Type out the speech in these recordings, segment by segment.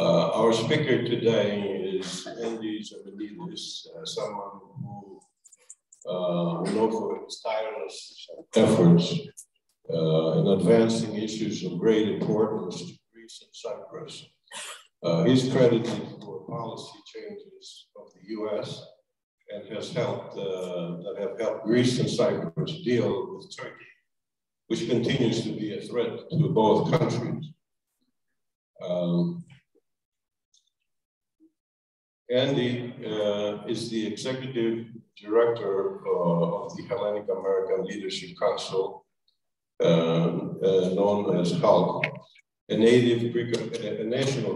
Our speaker today is Endy Zemenides, someone who we know for his tireless efforts in advancing issues of great importance to Greece and Cyprus. He's credited for policy changes of the U.S. and has helped that have helped Greece and Cyprus deal with Turkey, which continues to be a threat to both countries. Endy is the executive director of the Hellenic American Leadership Council, known as HALC, a national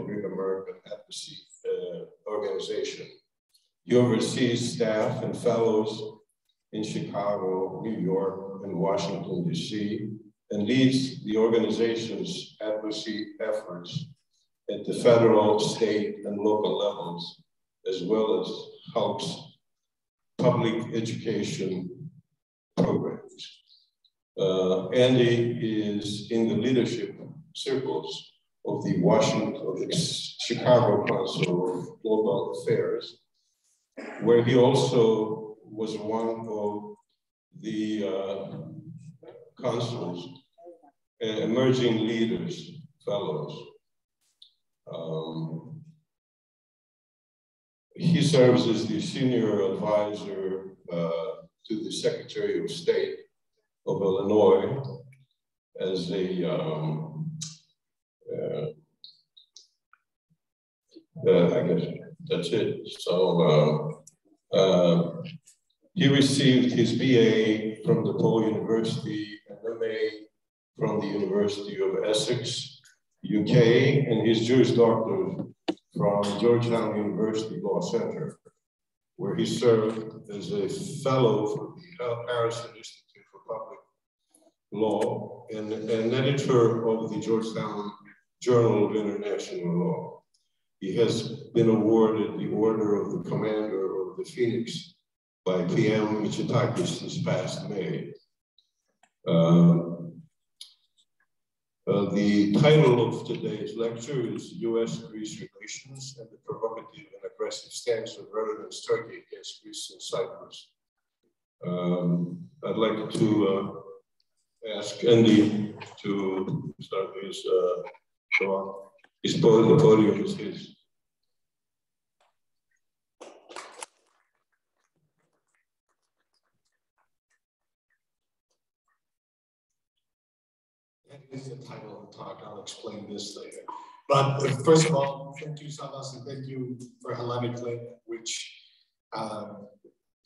Greek American advocacy organization. He oversees staff and fellows in Chicago, New York, and Washington, D.C., and leads the organization's advocacy efforts at the federal, state, and local levels, as well as HALC's public education programs. Endy is in the leadership circles of the Chicago Council of Global Affairs, where he also was one of the council's emerging leaders fellows. He serves as the senior advisor to the Secretary of State of Illinois as a I guess that's it. So he received his BA from DePaul University and MA from the University of Essex, UK, and his Juris Doctorate from Georgetown University Law Center, where he served as a fellow for the Harrison Institute for Public Law and an editor of the Georgetown Journal of International Law. He has been awarded the Order of the Commander of the Phoenix by PM Mitsotakis this past May. The title of today's lecture is U.S. Greece Relations and the Provocative and Aggressive Stance of Erdogan's Turkey against Greece and Cyprus. I'd like to ask Endy to start his talk. The podium is his. That is the title of the talk. I'll explain this later. But first of all, thank you, Savas, and thank you for Hellenic Link, which I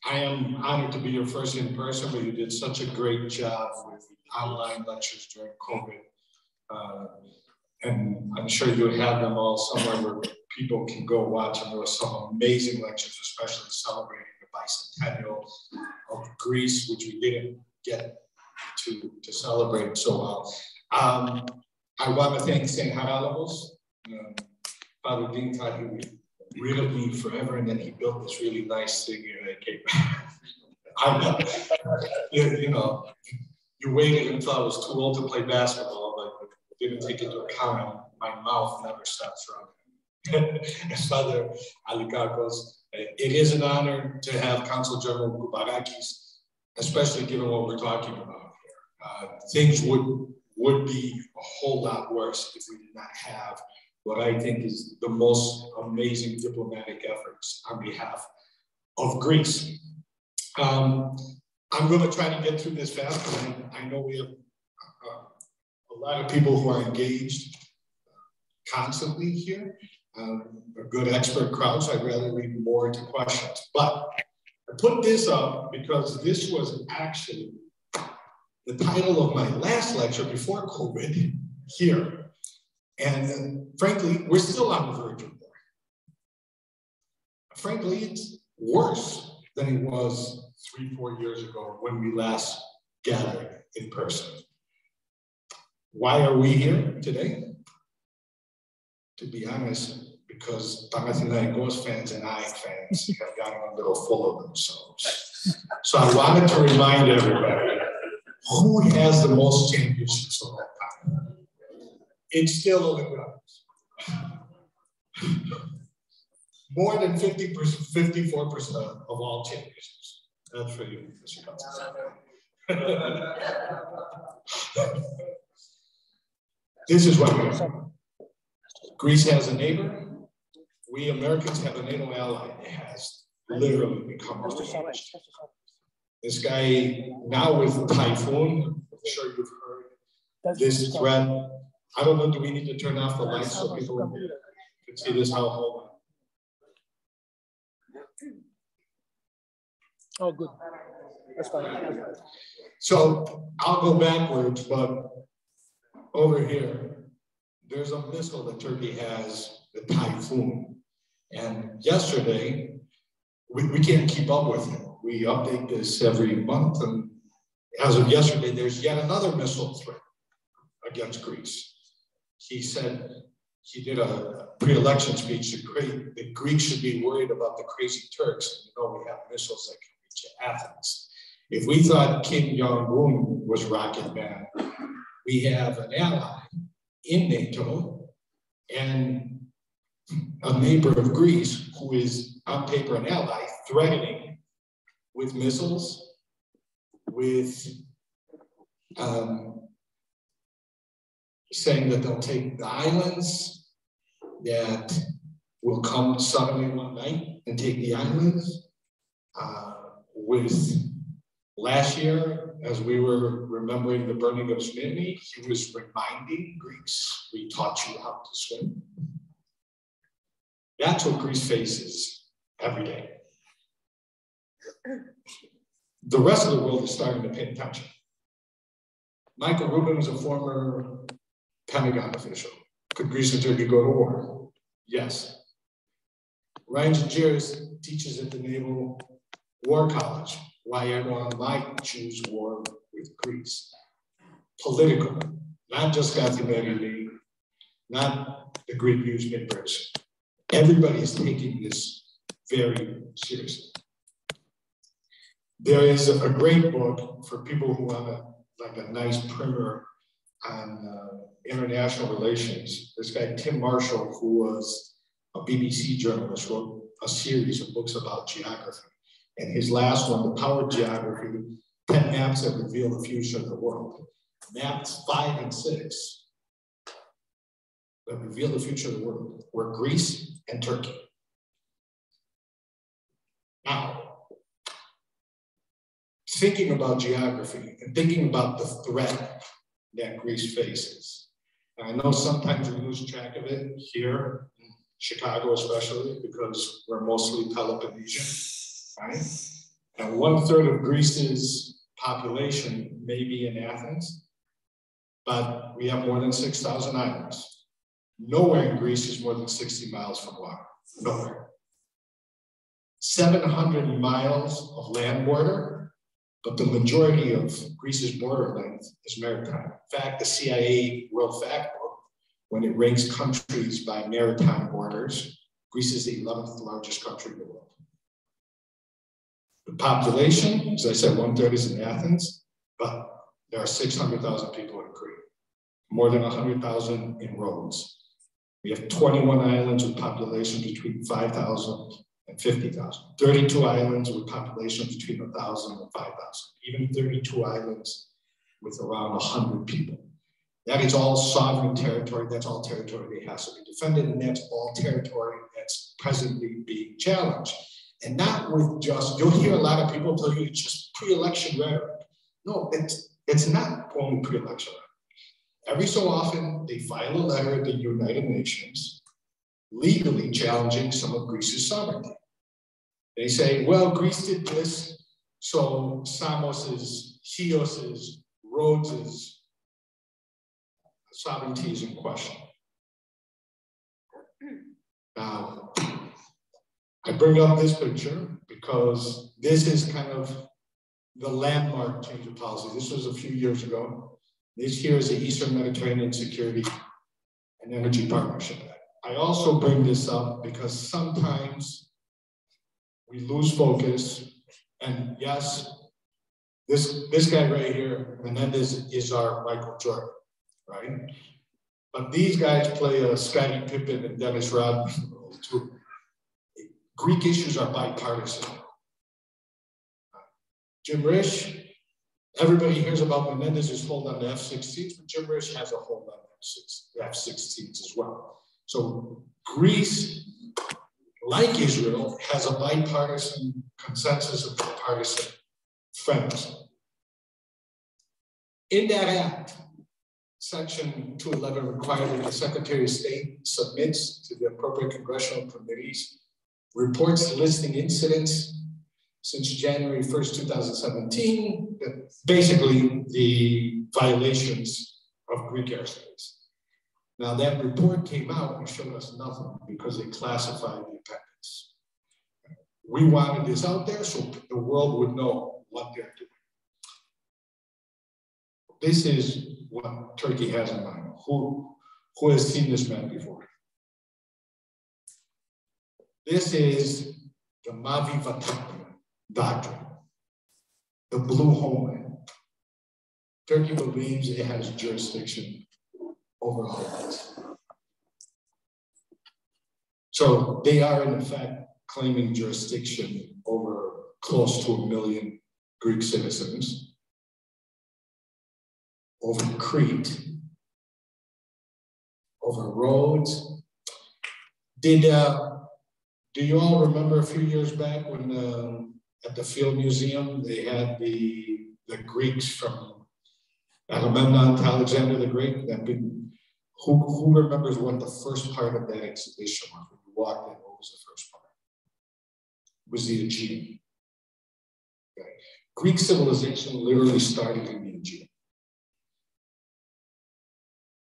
am honored to be your first in person, but you did such a great job with online lectures during COVID. And I'm sure you have them all somewhere where people can go watch, and there were some amazing lectures, especially celebrating the bicentennial of Greece, which we didn't get to celebrate so well. I want to thank St. Haralabos, Father Dinka, who reeled me forever, and then he built this really nice thing here at Cape. You know, you waited until I was too old to play basketball, but didn't take into account my mouth never stops running. As Father Alikakos, it is an honor to have Consul General Koubarakis, especially given what we're talking about here. Things would be a whole lot worse if we did not have what I think is the most amazing diplomatic efforts on behalf of Greece. I'm going to try to get through this fast, because I know we have a lot of people who are engaged constantly here, a good expert crowd, so I'd rather leave more to questions. But I put this up because this was actually the title of my last lecture before COVID here. And frankly, we're still on the verge of war. Frankly, it's worse than it was 3-4 years ago when we last gathered in person. Why are we here today? To be honest, because Panathinaikos fans and AEK fans have gotten a little full of themselves. So I wanted to remind everybody, who has the most championships of all time? It's still Olympiacos. More than 54% of all championships. That's for you, Mr. Council. This is what we are. Greece has a neighbor. We Americans have a NATO ally that has literally become our language. This guy, now with Typhoon, I'm sure you've heard this threat. I don't know, do we need to turn off the lights so people can see this? How? Hold on. Oh, good. That's fine. So I'll go backwards, but over here, there's a missile that Turkey has, the Typhoon. And yesterday, we can't keep up with it. We update this every month, and as of yesterday, there's yet another missile threat against Greece. He said, he did a pre-election speech that the Greeks should be worried about the crazy Turks. You know, we have missiles that can reach Athens. If we thought Kim Jong-un was rocket man, we have an ally in NATO and a neighbor of Greece who is on paper an ally, threatening with missiles, with saying that they'll take the islands, that will come suddenly one night and take the islands. With last year, as we were remembering the burning of Smyrna, he was reminding Greeks, we taught you how to swim. That's what Greece faces every day. The rest of the world is starting to pay attention. Michael Rubin was a former Pentagon official. Could Greece and Turkey go to war? Yes. Ryan Jajiris teaches at the Naval War College why Erdogan might choose war with Greece. Political, not just Gaziantep, not the Greek newspapers. Everybody is taking this very seriously. There is a great book for people who want a nice primer on international relations. This guy, Tim Marshall, who was a BBC journalist, wrote a series of books about geography. And his last one, The Power of Geography, 10 Maps That Reveal the Future of the World. Maps 5 and 6 that reveal the future of the world were Greece and Turkey. Now, thinking about geography and thinking about the threat that Greece faces. And I know sometimes we lose track of it here in Chicago, especially because we're mostly Peloponnesian, right? And 1/3 of Greece's population may be in Athens, but we have more than 6,000 islands. Nowhere in Greece is more than 60 miles from water, nowhere. 700 miles of land border, but the majority of Greece's border length is maritime. In fact, the CIA World Factbook, when it ranks countries by maritime borders, Greece is the 11th largest country in the world. The population, as I said, 1/3 is in Athens, but there are 600,000 people in Crete, more than 100,000 in Rhodes. We have 21 islands with populations between 5,000 and 50,000. 32 islands with populations between 1,000 and 5,000. Even 32 islands with around 100 people. That is all sovereign territory. That's all territory that has to be defended, and that's all territory that's presently being challenged. And not with just, you'll hear a lot of people tell you it's just pre-election rhetoric. No, it's not only pre-election rhetoric. Every so often, they file a letter at the United Nations legally challenging some of Greece's sovereignty. They say, well, Greece did this, so Samos's, Chios's, Rhodes's sovereignty is in question. Now, I bring up this picture because this is kind of the landmark change of policy. This was a few years ago. This here is the Eastern Mediterranean Security and Energy Partnership Act. I also bring this up because sometimes we lose focus. And yes, this guy right here, Menendez, is our Michael Jordan, right? But these guys play a Scottie Pippen and Dennis Rodman role too. Greek issues are bipartisan. Jim Risch, everybody hears about Menendez's hold on the F-16s, but Jim Risch has a hold on the F-16s as well. So Greece, like Israel, has a bipartisan consensus of bipartisan friends. In that act, Section 211 required that the Secretary of State submits to the appropriate congressional committees reports listing incidents since January 1st, 2017, basically the violations of Greek airspace. Now that report came out and showed us nothing because they classified the appendix. We wanted this out there so the world would know what they're doing. This is what Turkey has in mind. Who has seen this man before? This is the Mavi Vatan doctrine, the blue homeland. Turkey believes it has jurisdiction over all of this. So they are in effect claiming jurisdiction over close to 1 million Greek citizens, over Crete, over roads. Do you all remember a few years back when at the Field Museum, they had the Greeks from Agamemnon to Alexander the Great? Who remembers what the first part of that exhibition was? When you walked in, what was the first part? It was the Aegean. Okay. Greek civilization literally started in the Aegean.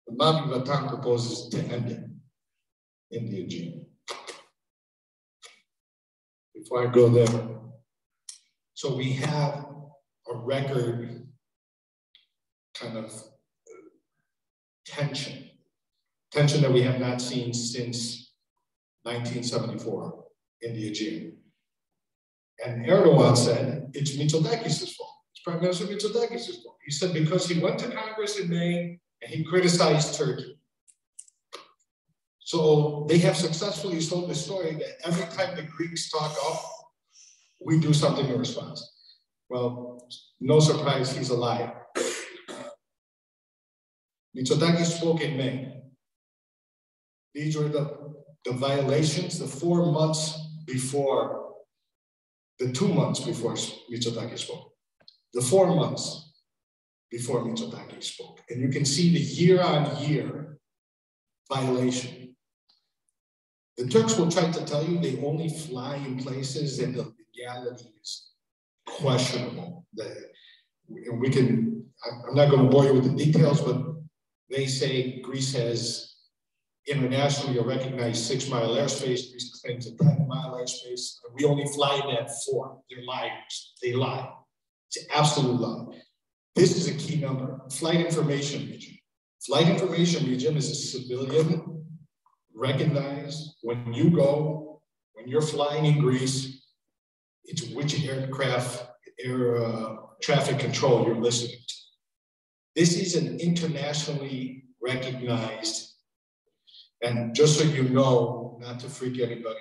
The Mavi Vatan proposes to end it in the Aegean. Before I go there, so we have a record kind of tension that we have not seen since 1974 in the Aegean. And Erdogan said, it's Mitsotakis' fault. It's Prime Minister Mitsotakis' fault. He said because he went to Congress in May and he criticized Turkey. So they have successfully sold the story that every time the Greeks talk up, we do something in response. Well, no surprise, he's a liar. Mitsotakis spoke in May. These were the violations, the 4 months before, the 2 months before Mitsotakis spoke. The 4 months before Mitsotakis spoke. And you can see the year-on-year violation. The Turks will try to tell you they only fly in places that the legality is questionable. And we can, I'm not going to bore you with the details, but they say Greece has internationally recognized 6 mile airspace. Greece claims a 10 mile airspace. We only fly in that 4. They're liars. They lie. It's an absolute lie. This is a key number. Flight information region. Flight information region is a civilian recognized when you go, when you're flying in Greece, it's which aircraft, traffic control you're listening to. This is an internationally recognized, and just so you know, not to freak anybody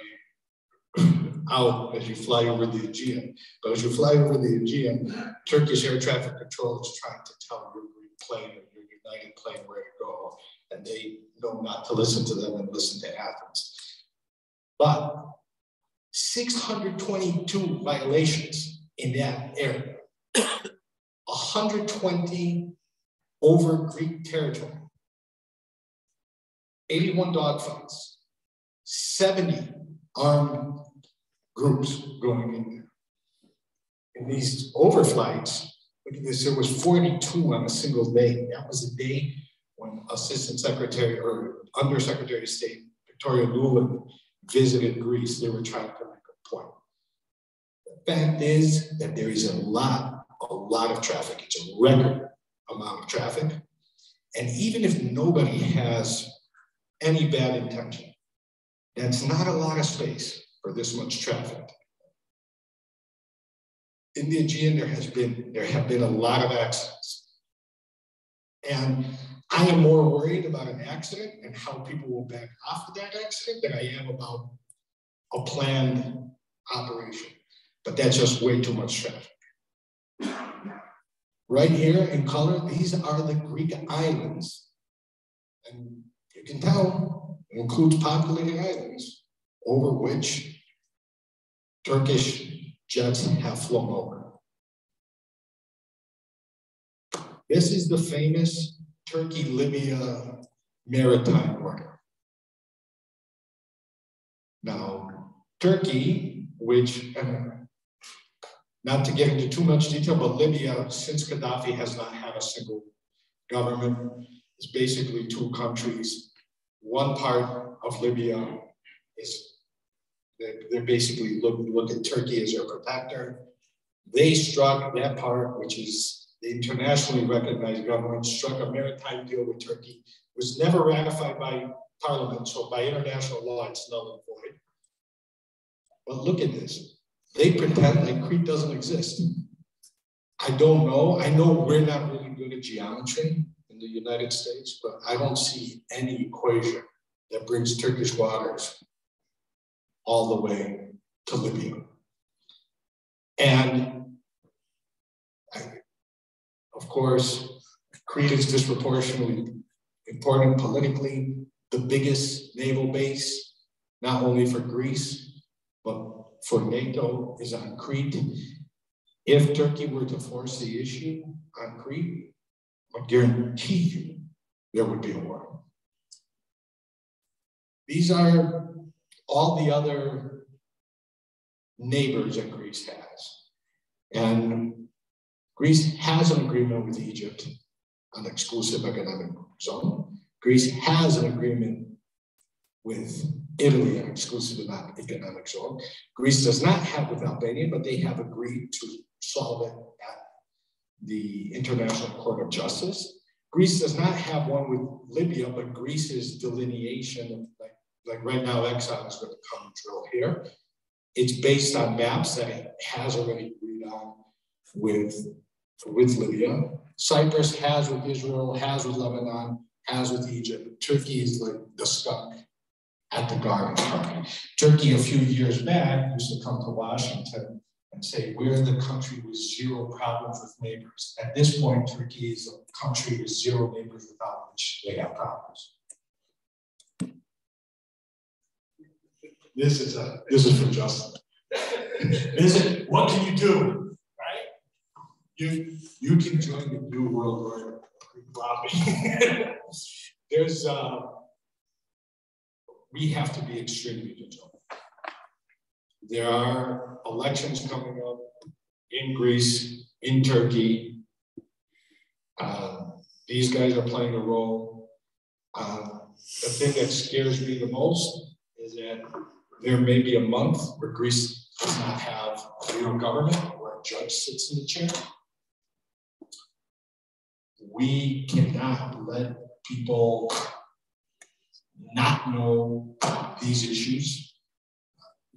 out as you fly over the Aegean, but as you fly over the Aegean, Turkish air traffic control is trying to tell your Greek plane or your United plane where to go, and they know not to listen to them and listen to Athens. But 622 violations in that area, 120 over Greek territory, 81 dogfights, 70 armed groups going in there. In these overflights, look at this, there was 42 on a single day. That was the day when Assistant Secretary or Undersecretary of State Victoria Nuland visited Greece. They were trying to make a point. The fact is that there is a lot of traffic. It's a record amount of traffic. And even if nobody has any bad intention, that's not a lot of space for this much traffic. In the Aegean, there have been a lot of accidents. And I am more worried about an accident and how people will back off of that accident than I am about a planned operation. But that's just way too much traffic. Right here in color, these are the Greek islands. And you can tell it includes populated islands over which Turkish jets have flown over. This is the famous Turkey-Libya maritime border. Now, Turkey, which, not to get into too much detail, but Libya, since Gaddafi has not had a single government, it's basically two countries. One part of Libya is, they basically look at Turkey as their protector. They struck that part, which is the internationally recognized government, struck a maritime deal with Turkey. It was never ratified by Parliament, so by international law, it's null and void. But look at this. They pretend like Crete doesn't exist. I don't know. I know we're not really good at geometry in the United States, but I don't see any equation that brings Turkish waters all the way to Libya. And of course, Crete is disproportionately important politically, the biggest naval base, not only for Greece, but for NATO is on Crete. If Turkey were to force the issue on Crete, I guarantee you there would be a war. These are all the other neighbors that Greece has. And Greece has an agreement with Egypt on exclusive economic zone. Greece has an agreement with Italy on exclusive economic zone. Greece does not have with Albania, but they have agreed to solve it at the International Court of Justice. Greece does not have one with Libya, but Greece's delineation of like right now, Exxon is going to come drill here. It's based on maps that it has already agreed on with Libya. Cyprus has with Israel, has with Lebanon, has with Egypt. Turkey is like the skunk at the garbage truck. Turkey a few years back used to come to Washington and say, we're the country with zero problems with neighbors. At this point, Turkey is a country with zero neighbors without which they have problems. This is for Justin. What can you do, right? You can join the New World Order. We have to be extremely vigilant. There are elections coming up in Greece, in Turkey. These guys are playing a role. The thing that scares me the most is that there may be a month where Greece does not have a real government, where a judge sits in the chair. We cannot let people not know these issues.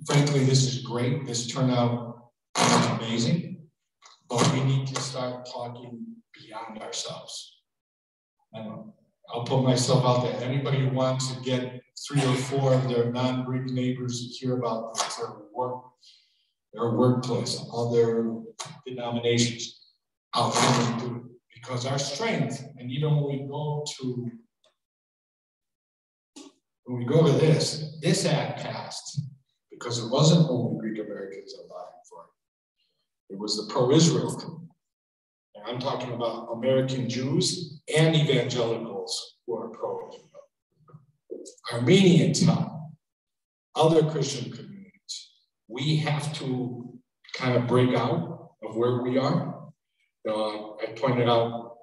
Frankly, this is great. This turnout is amazing, but we need to start talking beyond ourselves. And I'll put myself out there. Anybody who wants to get 3 or 4 of their non-Greek neighbors to hear about their workplace, other denominations, I'll tell them to do it. Because our strength, and even when we go to this act passed because it wasn't only Greek Americans that lied for it. It was the pro-Israel community. And I'm talking about American Jews and evangelicals who are pro-Israel. Armenians, other Christian communities. We have to kind of break out of where we are. I pointed out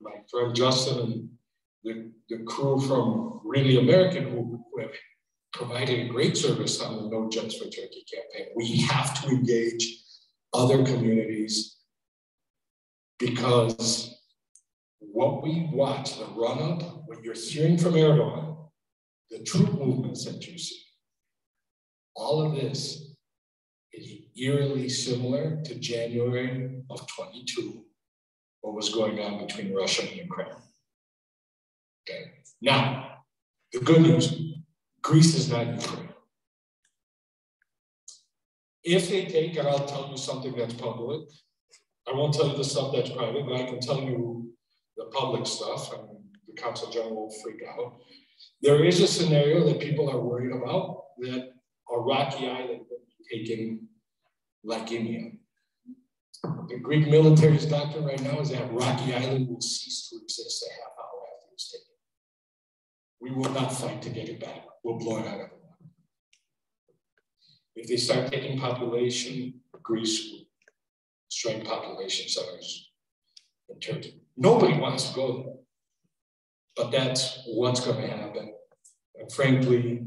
my friend Justin and the crew from Really American who have provided a great service on the No Jets for Turkey campaign. We have to engage other communities because what we watch, the run-up, what you're hearing from Erdogan, the troop movements that you see, all of this is eerily similar to January of 22, what was going on between Russia and Ukraine. Okay. Now, the good news, Greece is not Ukraine. If they take it, I'll tell you something that's public. I won't tell you the stuff that's private, but I can tell you the public stuff, and the Council General will freak out. There is a scenario that people are worried about, that a rocky island will be taken like India. The Greek military's doctrine right now is that Rocky Island will cease to exist a half hour after it's taken. We will not fight to get it back. We'll blow it out of the water. If they start taking population, Greece will strike population centers in Turkey. Nobody wants to go there, but that's what's going to happen. And frankly,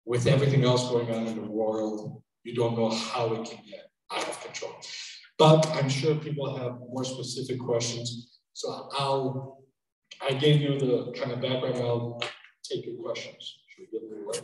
with everything else going on in the world, you don't know how it can get out of control. But I'm sure people have more specific questions. So I gave you the kind of background, I'll take your questions. Should we get them away?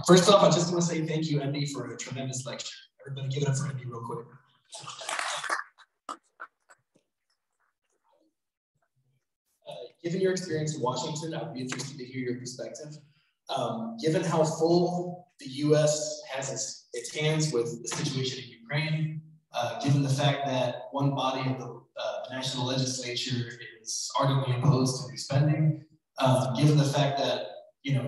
First off, I just want to say thank you, Endy, for a tremendous lecture. Everybody give it up for Endy real quick. Given your experience in Washington, I'd be interested to hear your perspective. Given how full the U.S. has its hands with the situation in Ukraine, given the fact that one body of the national legislature is ardently opposed to new spending, given the fact that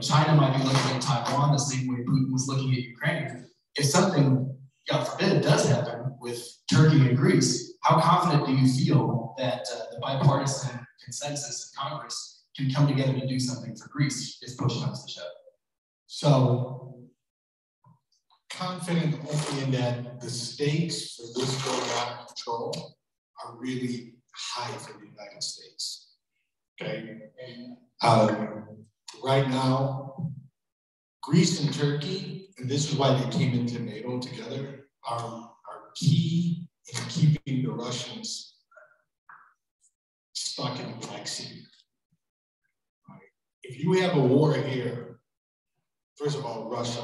China might be looking at Taiwan the same way Putin was looking at Ukraine, if something, God forbid, does happen with Turkey and Greece, how confident do you feel that the bipartisan consensus in Congress can come together to do something for Greece if push comes to shove? So, confident only in that the stakes for this going out of control are really high for the United States. Okay. Right now, Greece and Turkey, and this is why they came into NATO together, are key in keeping the Russians stuck in the Black Sea. Right. If you have a war here, first of all, Russia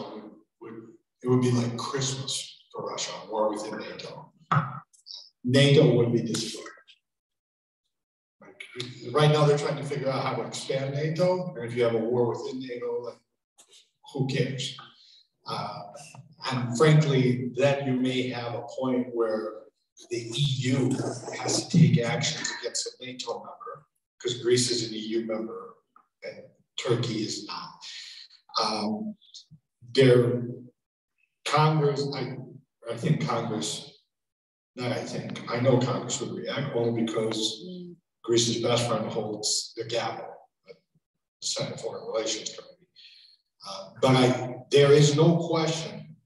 would be like Christmas for Russia, a war within NATO. NATO would be destroyed. Right now, they're trying to figure out how to expand NATO, and if you have a war within NATO, like, who cares? And frankly, then you may have a point where the EU has to take actions against a NATO member, because Greece is an EU member and Turkey is not. Congress, I think Congress, not I think, I know Congress would react only because Greece's best friend holds the gavel at the Senate Foreign Relations Committee. But there is no question,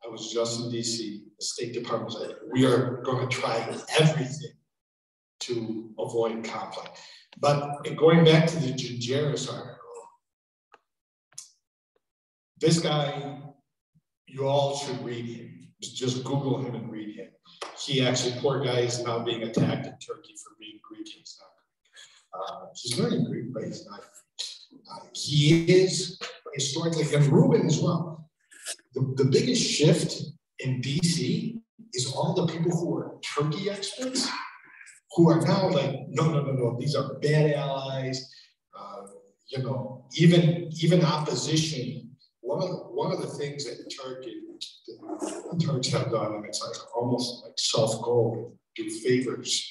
I was just in DC, the State Department was like, we are going to try everything to avoid conflict. But going back to the Gingeris article, this guy, you all should read him. Just Google him and read him. He actually, poor guy, is now being attacked in Turkey for being Greek. He's not. He's learning Greek, but he's not. He is historically, and Ruben as well. The biggest shift in DC is all the people who are Turkey experts, who are now like, no, these are bad allies. Even opposition. One of the things that the Turks have done, and it's like almost like self-goal, do favors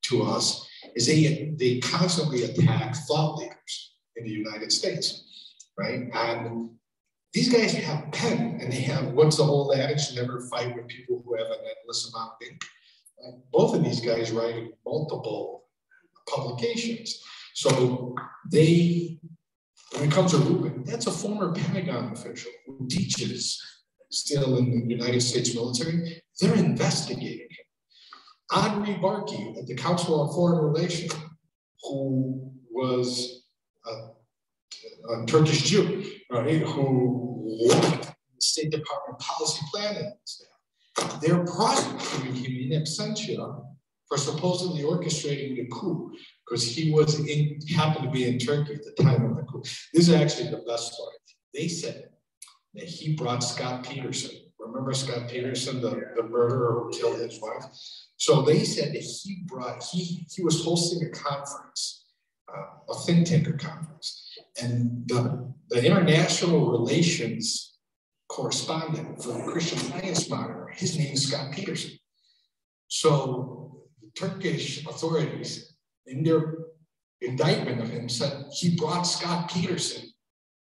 to us, is they constantly attack thought leaders in the United States, right? And these guys have pen, and they have, what's the whole adage? Never fight with people who have an endless amount of ink. Both of these guys write multiple publications. So when it comes to Ruben, that's a former Pentagon official who teaches still in the United States military. They're investigating him. Henri Barkey at the Council on Foreign Relations, who was a Turkish Jew, right? Who State Department policy planning staff. They're prosecuting him in absentia for supposedly orchestrating the coup because he happened to be in Turkey at the time of the coup. This is actually the best story. They said that he brought Scott Peterson. Remember Scott Peterson, the murderer who killed his wife? So they said that he was hosting a conference, a think tanker conference. And the international relations correspondent for the Christian Science Monitor, his name is Scott Peterson. So the Turkish authorities, in their indictment of him, said he brought Scott Peterson.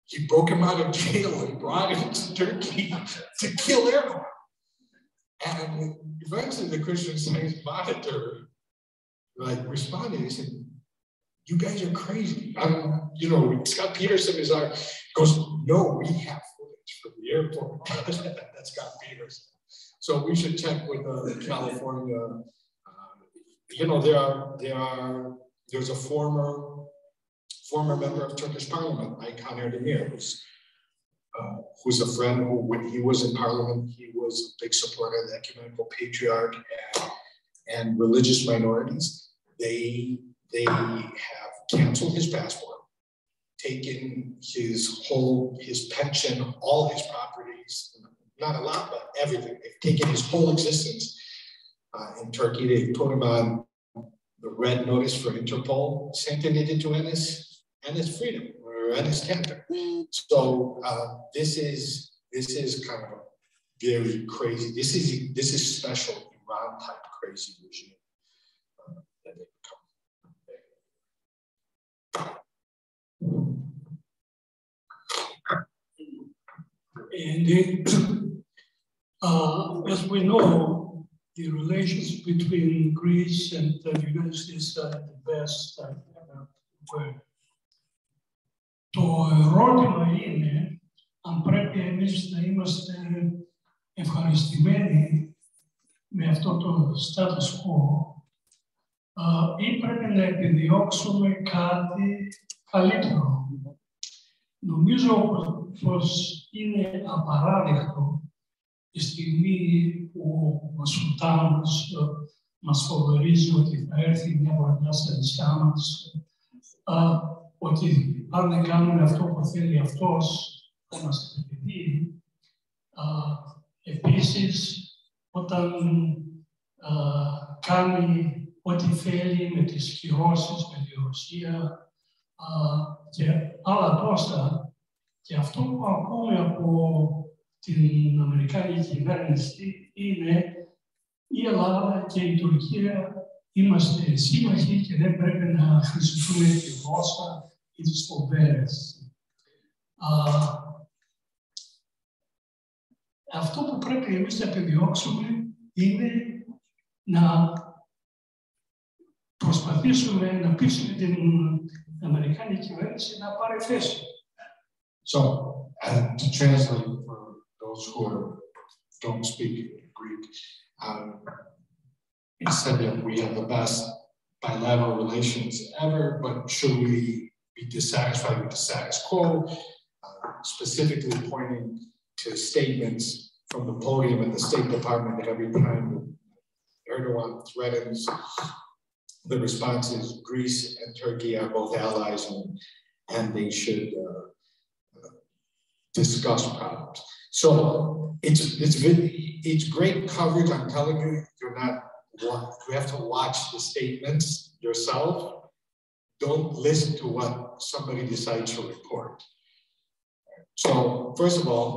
He broke him out of jail and brought him to Turkey to kill Erdogan. And eventually the Christian Science Monitor responded. He said, "You guys are crazy. Scott Peterson goes, no, we have footage from the airport." That's Scott Peterson. So we should check with California. There's a former member of Turkish Parliament, Aykan Erdemir, who's a friend who, when he was in Parliament, he was a big supporter of the Ecumenical Patriarch and religious minorities. They have canceled his passport, taken his pension, all his properties, not a lot, but everything. They've taken his whole existence in Turkey. They've put him on the red notice for Interpol, sentenced to Enes freedom or Enes Kanter. So this is kind of a very crazy. This is special Iran type crazy regime that they become. And as we know, the relations between Greece and the United States are the best ever. Το ερώτημα είναι αν πρέπει εμείς να είμαστε ευχαριστημένοι με αυτό το status quo ή πρέπει να επιδιώξουμε κάτι καλύτερο. Νομίζω πως είναι απαράδεκτο τη στιγμή που ο Σουλτάνος μας φοβερίζει ότι θα έρθει μια βραδιά στα νησιά μας, ότι αν δεν κάνουμε αυτό που θέλει αυτός, θα μας επιτεθεί. Επίσης, όταν κάνει ό,τι θέλει με τις κυρώσεις, με τη Ρωσία και άλλα τόσα, και αυτό που ακούμε από την Αμερικάνικη κυβέρνηση είναι η Ελλάδα και η Τουρκία είμαστε σύμμαχοι και δεν πρέπει να χρησιμοποιούμε τη γλώσσα ή τις φοβέρες. Αυτό που πρέπει εμείς να επιδιώξουμε είναι να προσπαθήσουμε να πείσουμε την Αμερικάνικη κυβέρνηση να πάρει θέση. So, to translate for those who don't speak Greek, he said that we have the best bilateral relations ever, but should we be dissatisfied with the status quo, specifically pointing to statements from the podium in the State Department that every time Erdogan threatens, the response is Greece and Turkey are both allies and they should discuss problems. So it's great coverage. I'm telling you, you have to watch the statements yourself. Don't listen to what somebody decides to report. So first of all,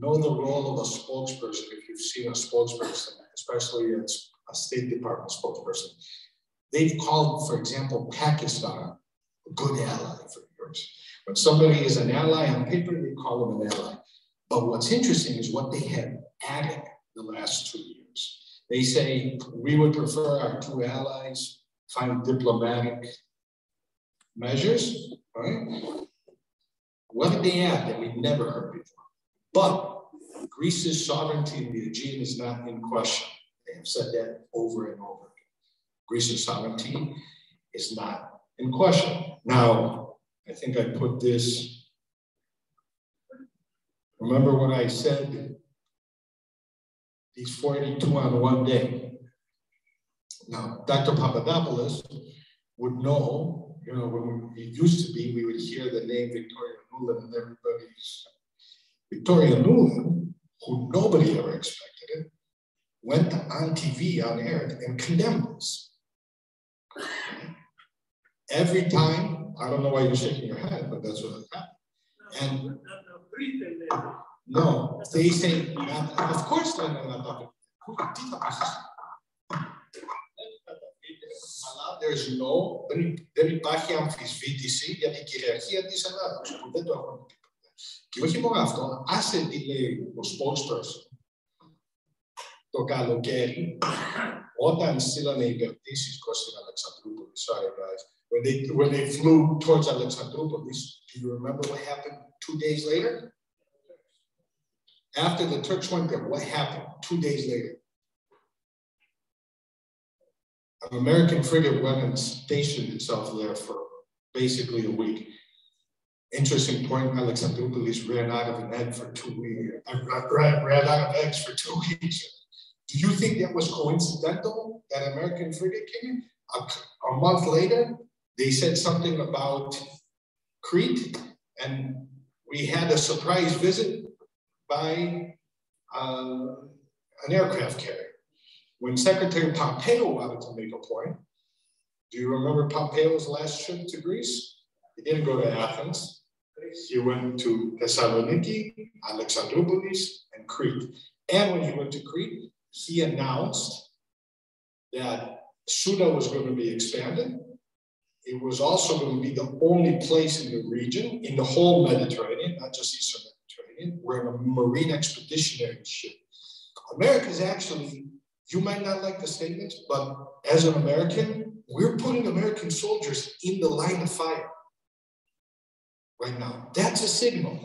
know the role of a spokesperson. If you've seen a spokesperson, especially a State Department spokesperson, they've called, for example, Pakistan a good ally for yours. When somebody is an ally on paper, they call them an ally. But what's interesting is what they have added the last 2 years. They say, we would prefer our two allies find diplomatic measures, right? What did they add that we never heard before? But Greece's sovereignty in the Aegean is not in question. They have said that over and over again. Greece's sovereignty is not in question. Now, I think I put this Remember when I said these 42 on one day? Now, Dr. Papadopoulos would know, you know, when it used to be, we would hear the name Victoria Nuland and everybody's. Victoria Nuland, who nobody ever expected it, went on TV, on air, and condemned this. Every time, I don't know why you're shaking your head, but that's what happened. And no, they say, of course they're not. There's no, δεν υπάρχει αμφισβήτηση για την κυριαρχία της Ελλάδας, που δεν το έχουν πει. Και όχι μόνο αυτό, άσε τι λέει ο spokesperson. Το καλοκαίρι, όταν στείλανε υπερπτήσεις προς την Αλεξανδρούπολη, sorry guys, when they flew towards Alexandroupolis, do you remember what happened 2 days later? After the Turks went there, what happened 2 days later? An American frigate went and stationed itself there for basically a week. Interesting point, Alexandroupolis ran out of an egg for 2 weeks. Ran out of eggs for 2 weeks. Do you think that was coincidental, that American frigate came in? A month later, they said something about Crete, and we had a surprise visit by an aircraft carrier. When Secretary Pompeo wanted to make a point, do you remember Pompeo's last trip to Greece? He didn't go to Athens. He went to Thessaloniki, Alexandroupolis, and Crete. And when he went to Crete, he announced that Suda was going to be expanded. It was also going to be the only place in the region, in the whole Mediterranean, not just Eastern Mediterranean, where a marine expeditionary ship. America is actually, you might not like the statement, but as an American, we're putting American soldiers in the line of fire right now. That's a signal.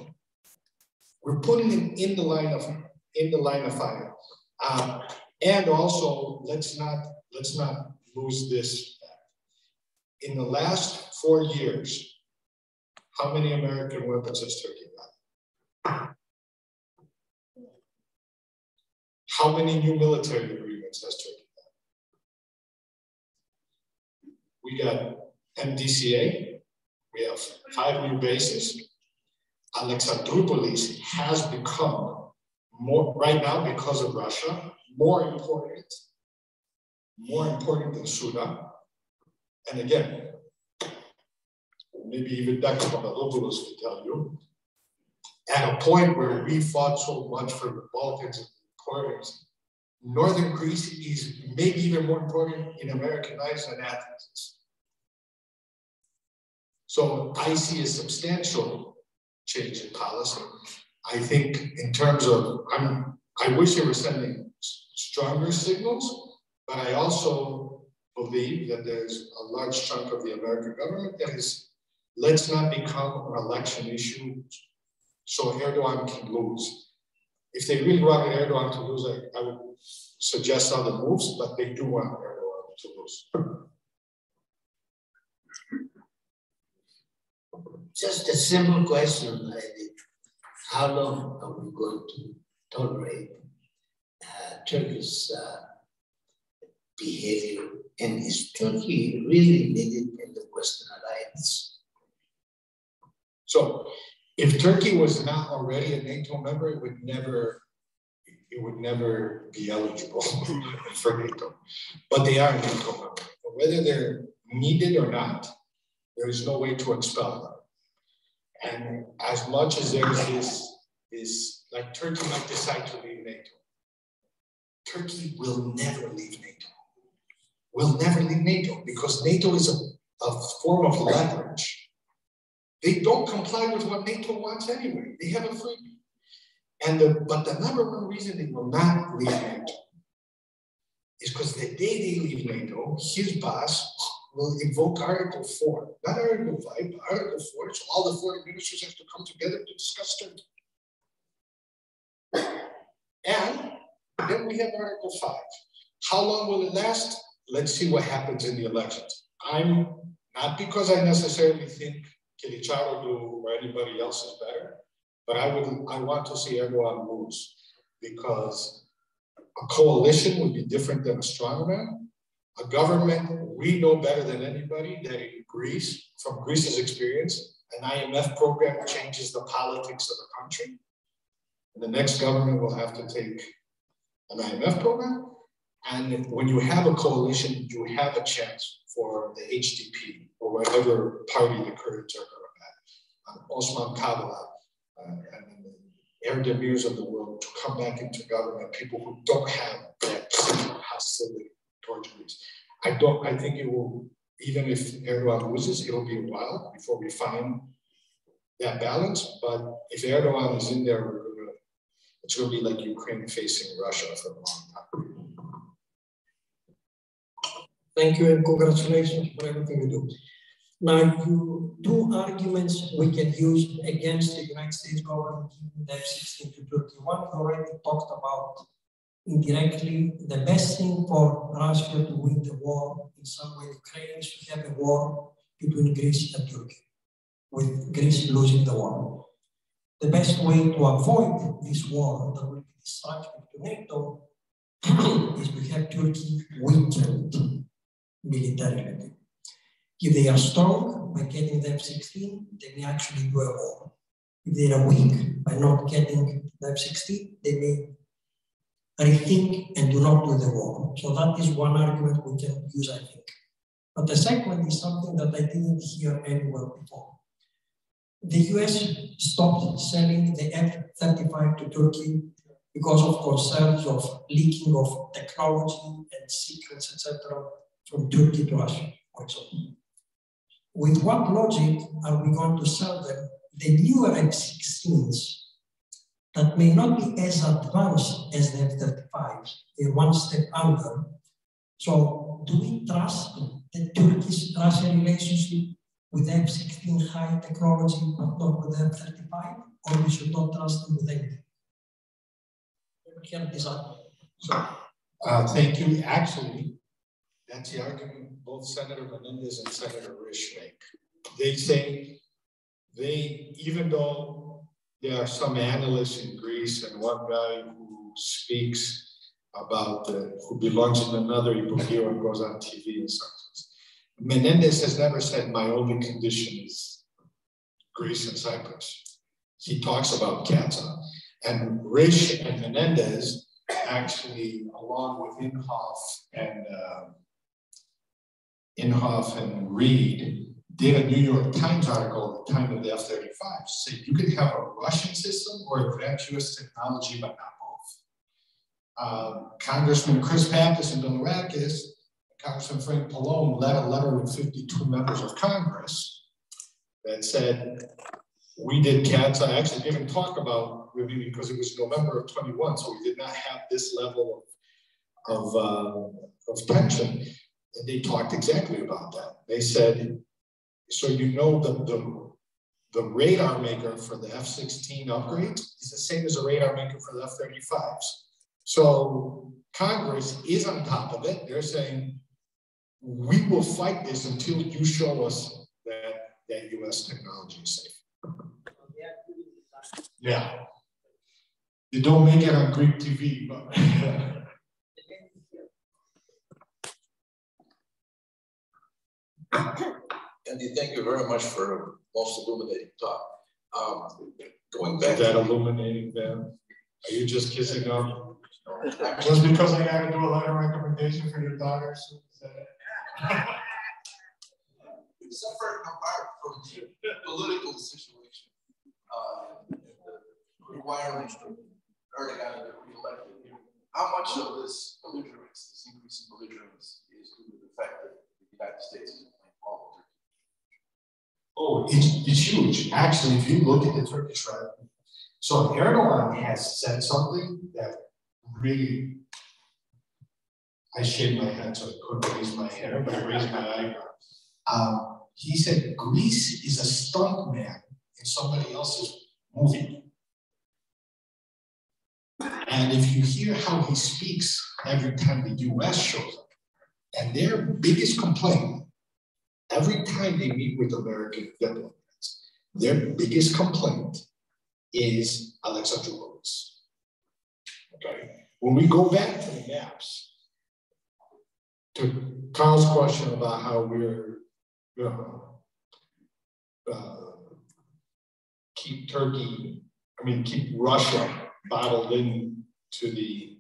We're putting them in the line of fire. And also, let's not lose this fact. In the last 4 years, how many American weapons has Turkey got? How many new military agreements has Turkey got? We got MDCA, we have 5 new bases. Alexandroupolis has become more, right now because of Russia, more important than Sudan. And again, maybe even Dr. Papadopoulos can tell you, at a point where we fought so much for the Balkans and importance, northern Greece is maybe even more important in American eyes than Athens is. So I see a substantial change in policy. I think in terms of, I wish they were sending stronger signals, but I also believe that there's a large chunk of the American government that is, let's not become an election issue so Erdogan can lose. If they really wanted Erdogan to lose, I would suggest other moves, but they do want Erdogan to lose. Just a simple question, how long are we going to tolerate Turkey's behavior, and is Turkey really needed in the Western Alliance? So, if Turkey was not already a NATO member, it would never be eligible for NATO. But they are a NATO member. Whether they're needed or not, there is no way to expel them. And as much as there's this, like Turkey might decide to leave NATO, Turkey will never leave NATO. Will never leave NATO because NATO is a form of leverage. They don't comply with what NATO wants anyway. They have a free. But the number one reason they will not leave NATO is because the day they leave NATO, his boss will invoke Article 4, not Article 5, but Article 4, so all the foreign ministers have to come together to discuss Turkey. And then we have Article 5. How long will it last? Let's see what happens in the elections. I'm not because I necessarily think Kilicharoğlu or anybody else is better, but I want to see Erdogan lose, because a coalition would be different than a strongman. A government, we know better than anybody that in Greece, from Greece's experience, an IMF program changes the politics of the country. And the next government will have to take an IMF program. And when you have a coalition, you have a chance for the HDP or whatever party the Kurds are going to have, Osman Kavala, and the Erdemirs of the world to come back into government, people who don't have that hostility towards Greece. I think it will, even if Erdogan loses, it'll be a while before we find that balance. But if Erdogan is in there, it's going to be like Ukraine facing Russia for a long time. Thank you and congratulations for everything you do. Now, two arguments we can use against the United States government giving the F-16 to Turkey. One, we already talked about indirectly. The best thing for Russia to win the war in some way, Ukraine, is to have a war between Greece and Turkey, with Greece losing the war. The best way to avoid this war that will be destructive to NATO is to have Turkey weakened militarily. If they are strong by getting the F-16, they may actually do a war. If they are weak by not getting the F-16, they may rethink and do not do the war. So that is one argument we can use, I think. But the second is something that I didn't hear anywhere before. The US stopped selling the F-35 to Turkey because of concerns of leaking of technology and secrets, etc., from Turkey to Russia, for example. With what logic are we going to sell them the newer F-16s that may not be as advanced as the F-35s, they're one step under? So do we trust the Turkish-Russia relationship with F-16 high technology, but not with F-35, or we should not trust them with anything? Thank you. Actually, that's the argument both Senator Menendez and Senator Risch make. They say even though there are some analysts in Greece and one guy who speaks about who belongs in another Ibukio and goes on TV and stuff. Menendez has never said my only condition is Greece and Cyprus. He talks about Katza. And Risch and Menendez actually, along with Inhofe and Reed, did a New York Times article at the time of the F-35, saying you could have a Russian system or advanced US technology, but not both. Congressman Chris Pappas and Bilirakis, Congressman Frank Pallone led a letter with 52 members of Congress that said, we did Katza. I actually didn't talk about review because it was November of 21, so we did not have this level of tension. And they talked exactly about that. They said, so you know the radar maker for the F-16 upgrades is the same as the radar maker for the F-35s. So Congress is on top of it. They're saying, we will fight this until you show us that US technology is safe. Yeah. They don't make it on Greek TV, but Andy, thank you very much for a most illuminating talk. Going back, is that illuminating, Ben? Are you just kissing up? Just because I got to do a letter recommendation for your daughters? Is that it? Separate and apart from the political situation, requiring Erdogan to be reelected, how much of this belligerence, this increase in belligerence, is due to the fact that the United States is playing ball with Turkey? Oh, it's huge. Actually, if you look at the Turkish right, so Erdogan has said something that really, I shaved my head so I couldn't raise my hair, but I raised my eyebrow. He said Greece is a stunt man in somebody else's movie. And if you hear how he speaks every time the US shows up, and their biggest complaint, every time they meet with American diplomats, their biggest complaint is Alexandroupolis. Okay, when we go back to the maps, to Carl's question about how we're keep Russia bottled in to the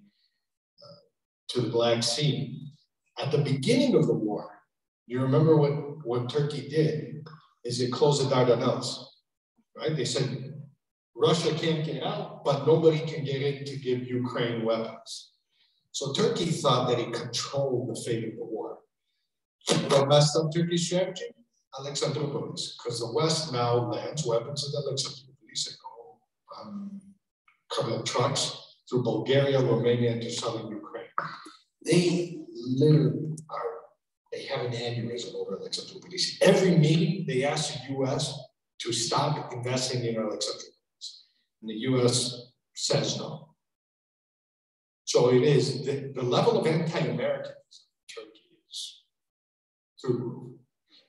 Black Sea. At the beginning of the war, you remember what Turkey did is it closed the Dardanelles, right? They said, Russia can't get out, but nobody can get in to give Ukraine weapons. So Turkey thought that it controlled the fate of the war. What messed up Turkey's strategy? Alexandroupolis, because the West now lands weapons at Alexandroupolis and go on trucks through Bulgaria, Romania, into southern Ukraine. They literally they have an aneurysm over Alexandroupolis. Every meeting, they ask the U.S. to stop investing in Alexandroupolis. And the U.S. says no. So it is, the level of anti-Americanism in Turkey is through the roof.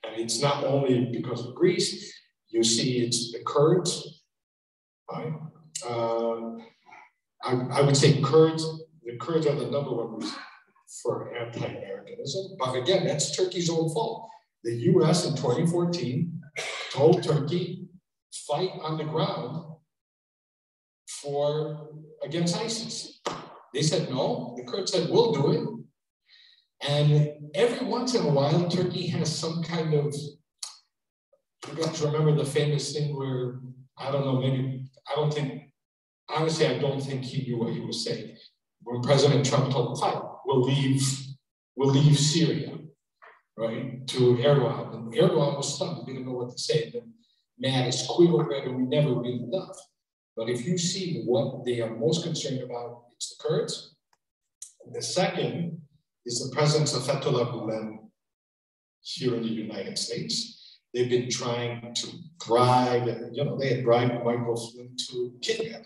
And it's not only because of Greece, you see it's the Kurds, right? I would say the Kurds are the number one reason for anti-Americanism. But again, that's Turkey's own fault. The US in 2014 told Turkey, fight on the ground against ISIS. They said no, the Kurds said, we'll do it. And every once in a while, Turkey has some kind of, you guys remember the famous thing where, I don't know, honestly, I don't think he knew what he was saying. When President Trump told him, fine, we'll leave Syria, right, to Erdogan. And Erdogan was stunned, he didn't know what to say. And then, man, it's squeal red and we never really left. But if you see what they are most concerned about, it's the Kurds. And the second is the presence of Fethullah Gulen here in the United States. They've been trying to bribe, they had bribed Michael Flynn to kidnap.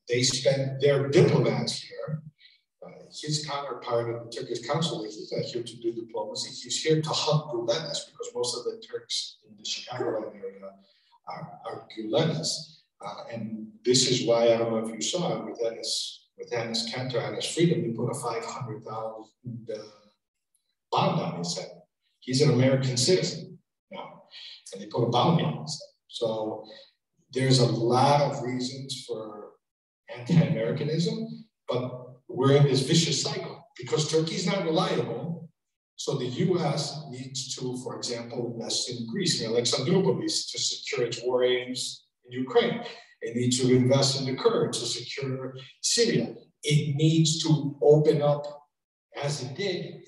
They spent their diplomats here. His counterpart of the Turkish consulate, he's not here to do diplomacy. He's here to hunt Gulenists because most of the Turks in the Chicagoland area are Gulenists. And this is why, I don't know if you saw it, with Hannes Kanter on his freedom, he put a $500,000 bond on his head. He's an American citizen now, and they put a bounty on his head. So there's a lot of reasons for anti-Americanism, but we're in this vicious cycle because Turkey's not reliable. So the US needs to, for example, invest in Greece, in Alexandroupolis, to secure its war aims in Ukraine. It needs to invest in the Kurds to secure Syria. It needs to open up, as it did,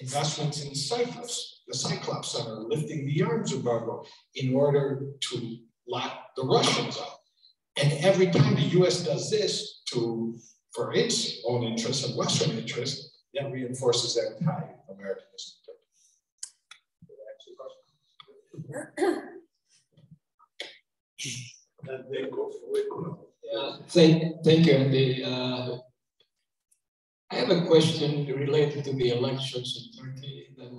investments in Cyprus, the Cyclops Center, lifting the arms embargo in order to lock the Russians out. And every time the US does this for its own interests and Western interests, that reinforces anti-Americanism. Yeah, thank you, Andy. I have a question related to the elections in Turkey that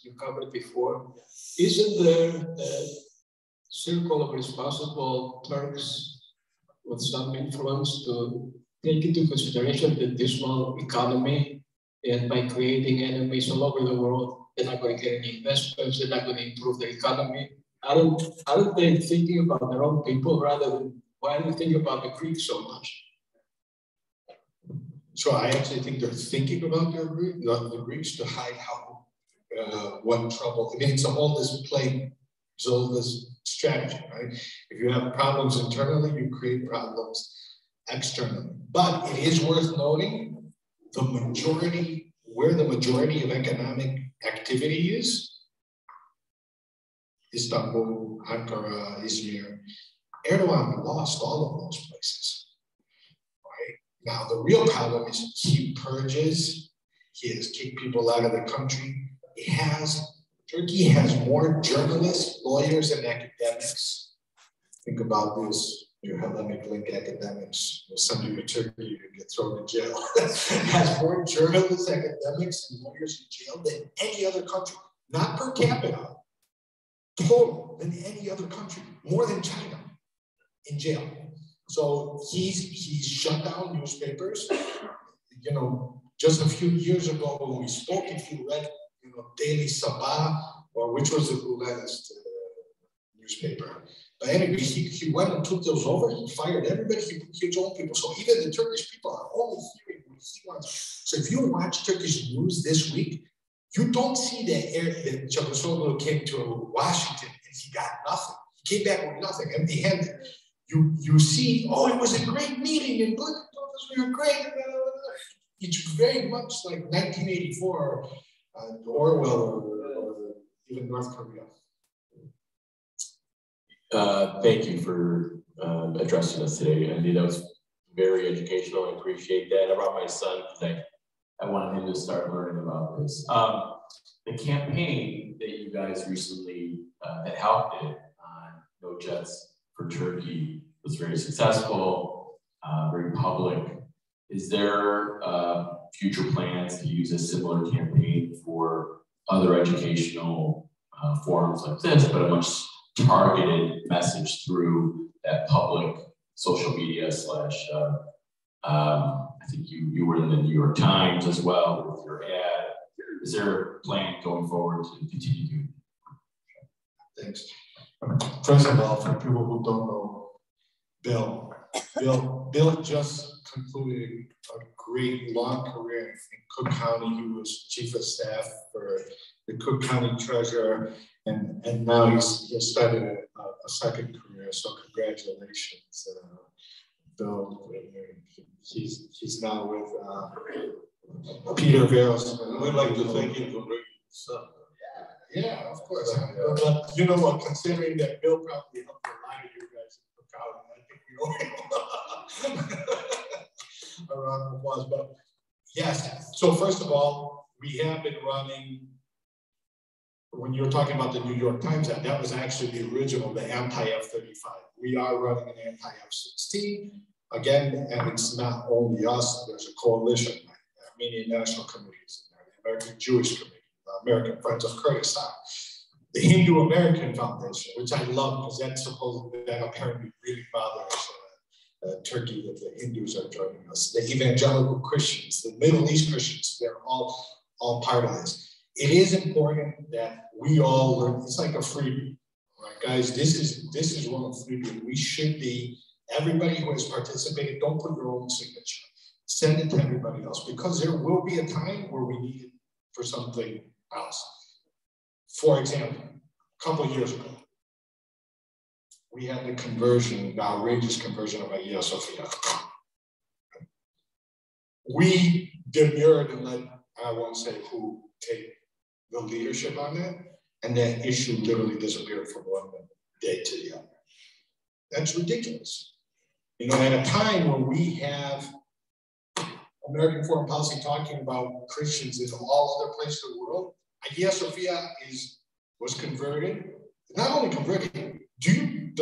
you covered before. Isn't there a circle of responsible Turks with some influence to take into consideration the dismal economy, and by creating enemies all over the world, they're not going to get any investments, they're not going to improve the economy? Aren't they thinking about their own people rather than why do you think about the Greeks so much? So I actually think they're thinking about the Greeks to hide what trouble. I mean, it's all this strategy, right? If you have problems internally, you create problems externally. But it is worth noting where the majority of economic activity is, Istanbul, Ankara, Izmir. Erdogan lost all of those places, right? Now, the real problem is he purges, he has kicked people out of the country. Turkey has more journalists, lawyers, and academics. Think about this, your Hellenic Link academics will send you to Turkey, you can get thrown in jail. Has more journalists, academics, and lawyers in jail than any other country, not per capita, total than any other country, more than China. in jail. So he's shut down newspapers. You know, just a few years ago when we spoke, if you read, you know, Daily Sabah, or which was the latest newspaper. But anyway, he went and took those over. He fired everybody. He put his own people. So even the Turkish people are only hearing what he wants. So if you watch Turkish news this week, you don't see that Çavuşoğlu came to Washington and he got nothing. He came back with nothing, empty-handed. You see, oh, it was a great meeting and we were great. It's very much like 1984, Orwell, or even North Korea. Thank you for addressing us today, Andy. That was very educational. I appreciate that. I brought my son because I wanted him to start learning about this. The campaign that you guys recently, that HALC did on No Jets for Turkey was very successful, very public. Is there future plans to use a similar campaign for other educational forums like this, but a much targeted message through that public social media slash, I think you were in the New York Times as well with your ad. Is there a plan going forward to continue doing that? Thanks. First of all, for people who don't know Bill just concluded a great long career in Cook County. He was chief of staff for the Cook County treasurer, and now he has started a second career. So congratulations, Bill. He's now with Peter Veros. We'd like to thank him for bringing this up. Yeah, of course. But you know what? Considering that Bill probably helped a lot of you guys in Cook County, I think we owe him a round of applause. But yes, so first of all, we have been running. When you were talking about the New York Times ad, that was actually the original, the anti-F-35. We are running an anti-F-16. Again, and it's not only us, there's a coalition, Armenian National Committees, the American Jewish Committee, the American Friends of Kurdistan, the Hindu American Foundation, which I love because that apparently really bothers Turkey that the Hindus are joining us. The evangelical Christians, the Middle East Christians, they're all part of this. It is important that we all learn. It's like a freebie, right, guys? This is one of the freebies. We should be, everybody who has participated, don't put your own signature. Send it to everybody else because there will be a time where we need it for something else. For example, a couple of years ago, we had the conversion, the outrageous conversion of Hagia Sophia. We demurred and let, I won't say who, take the leadership on that, and that issue literally disappeared from one day to the other. That's ridiculous. You know, at a time when we have American foreign policy talking about Christians in all other places of the world, Hagia Sophia was converted. Not only converted, do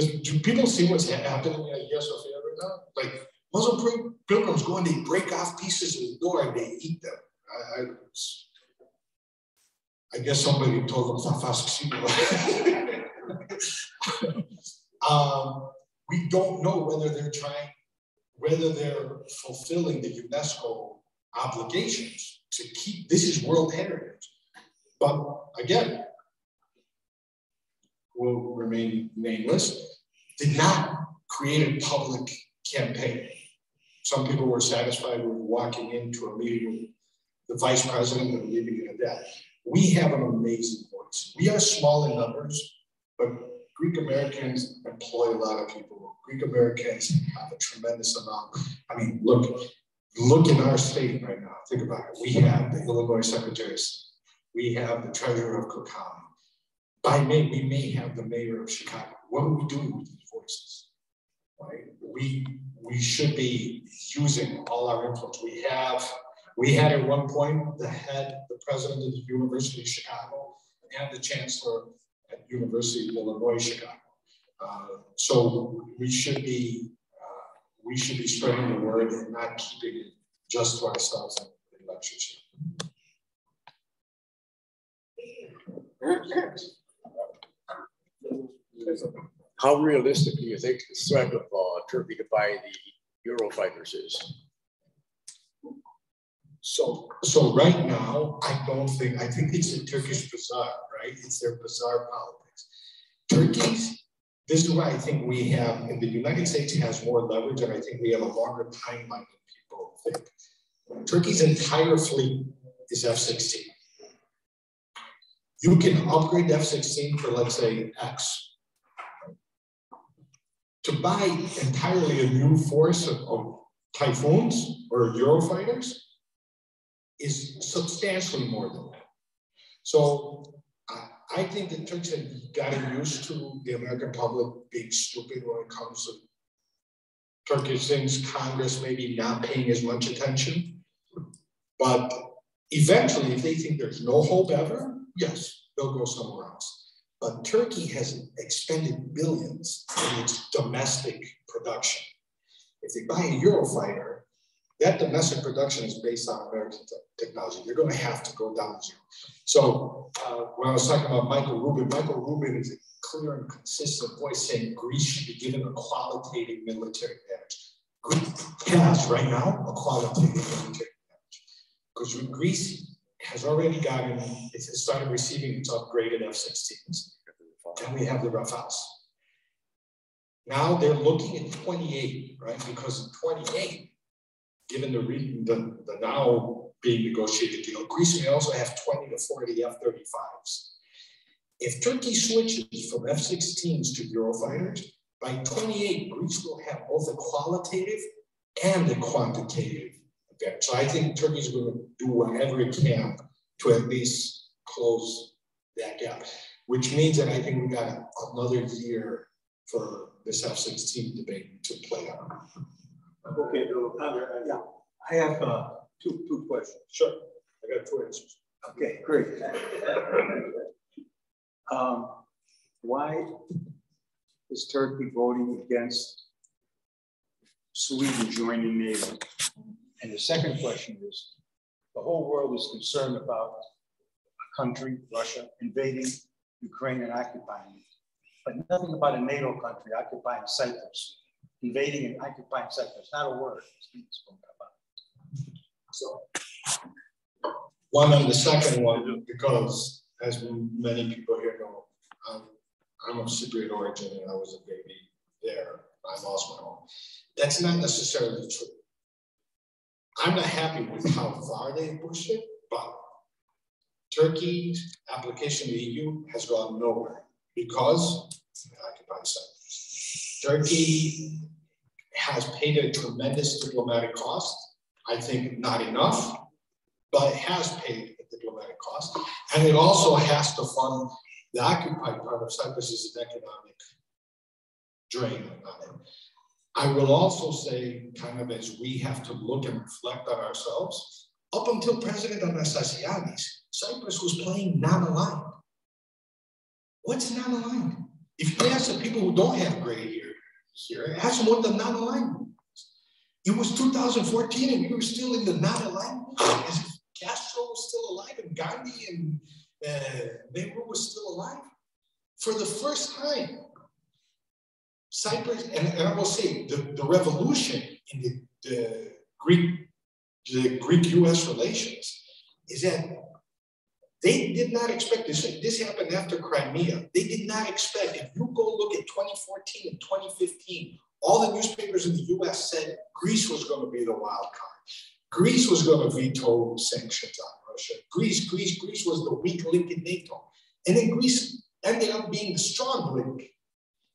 people see what's happening in Hagia Sophia right now? Like Muslim pilgrims go and they break off pieces of the door and they eat them. I guess somebody told them we don't know whether they're fulfilling the UNESCO obligations to keep, this is World Heritage. But again, will remain nameless, did not create a public campaign. Some people were satisfied with walking into a meeting with the vice president and leaving it at that. We have an amazing voice. We are small in numbers, but Greek Americans employ a lot of people. Greek Americans have a tremendous amount. I mean, look in our state right now. Think about it. We have the Illinois Secretary of State. We have the treasurer of Cook County. By May, we may have the mayor of Chicago. What are we doing with these voices? Right? We should be using all our influence. We had at one point the president of the University of Chicago, and the chancellor at University of Illinois, Chicago. So we should be spreading the word and not keeping it just to ourselves in lectures. how realistic do you think the threat of Turkey to buy the Eurofighters is? So right now, I think it's the Turkish bazaar, right? It's their bazaar politics. This is why I think we have, in the United States, has more leverage, and I think we have a longer timeline than people think. Turkey's entire fleet is F-16. You can upgrade F-16 for, let's say, X. To buy entirely a new force of Typhoons or Eurofighters is substantially more than that. So I think the Turks have gotten used to the American public being stupid when it comes to Turkish things, Congress maybe not paying as much attention. But eventually, if they think there's no hope ever, yes, they'll go somewhere else. But Turkey has expended billions in its domestic production. If they buy a Eurofighter, that domestic production is based on American technology. They're going to have to go down to zero. So when I was talking about Michael Rubin is a clear and consistent voice saying Greece should be given a qualitative military advantage. Greece has right now a qualitative military advantage because Greece has already gotten, it started receiving its upgraded F-16s, and we have the Rafales. Now they're looking at 28, right? Because in 28, given the now being negotiated deal, Greece may also have 20 to 40 F-35s. If Turkey switches from F-16s to Eurofighters, by 28, Greece will have both a qualitative and a quantitative advantage. So I think Turkey's going to do whatever it can to at least close that gap, which means that I think we got another year for this F-16 debate to play out. Okay, yeah, I have two questions. Sure, I got two answers. Okay, great. Why is Turkey voting against Sweden joining NATO? And the second question is, the whole world is concerned about a country, Russia, invading Ukraine and occupying it, but nothing about a NATO country occupying Cyprus. Invading and occupying Cyprus, not a word is being spoken about. So, one on the second one, because as many people here know, I'm of Cypriot origin and I was a baby there. I lost my home. That's not necessarily true. I'm not happy with how far they pushed it, but Turkey's application to the EU has gone nowhere because it occupies Cyprus. Turkey has paid a tremendous diplomatic cost. I think not enough, but it has paid a diplomatic cost. And it also has to fund the occupied part of Cyprus is an economic drain on it. I will also say, kind of as we have to look and reflect on ourselves, up until President Anastasiadis, Cyprus was playing non-aligned. What's non-aligned? If you ask the people who don't have gray here, ask them what the non-aligned was. It was 2014 and we were still in the non-aligned. Castro was still alive and Gandhi and Nehru was still alive. For the first time, Cyprus, and I will say, the revolution in the Greek U.S. relations is that they did not expect this. This happened after Crimea. They did not expect, if you go look at 2014 and 2015, all the newspapers in the U.S. said Greece was going to be the wild card. Greece was going to veto sanctions on Russia. Greece was the weak link in NATO. And then Greece ended up being the strong link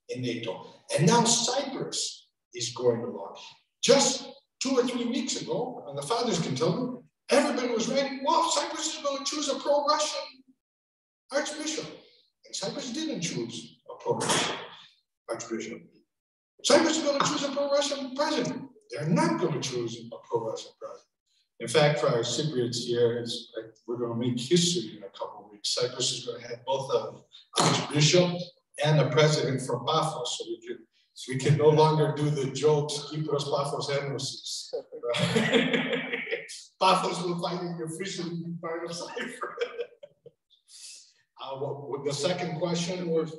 in NATO. And now Cyprus is going along. Just 2 or 3 weeks ago, and the fathers can tell me, everybody was ready. Well, Cyprus is going to choose a pro-Russian archbishop. And Cyprus didn't choose a pro-Russian archbishop. Cyprus is going to choose a pro-Russian president. They're not going to choose a pro-Russian president. In fact, for our Cypriots here, we're going to make history in a couple of weeks. Cyprus is going to have both an archbishop and a president from Paphos, so we can no longer do the jokes, Kypros, Paphos, Enosis. Paphos will finally officially be part of Cyprus. The second question was,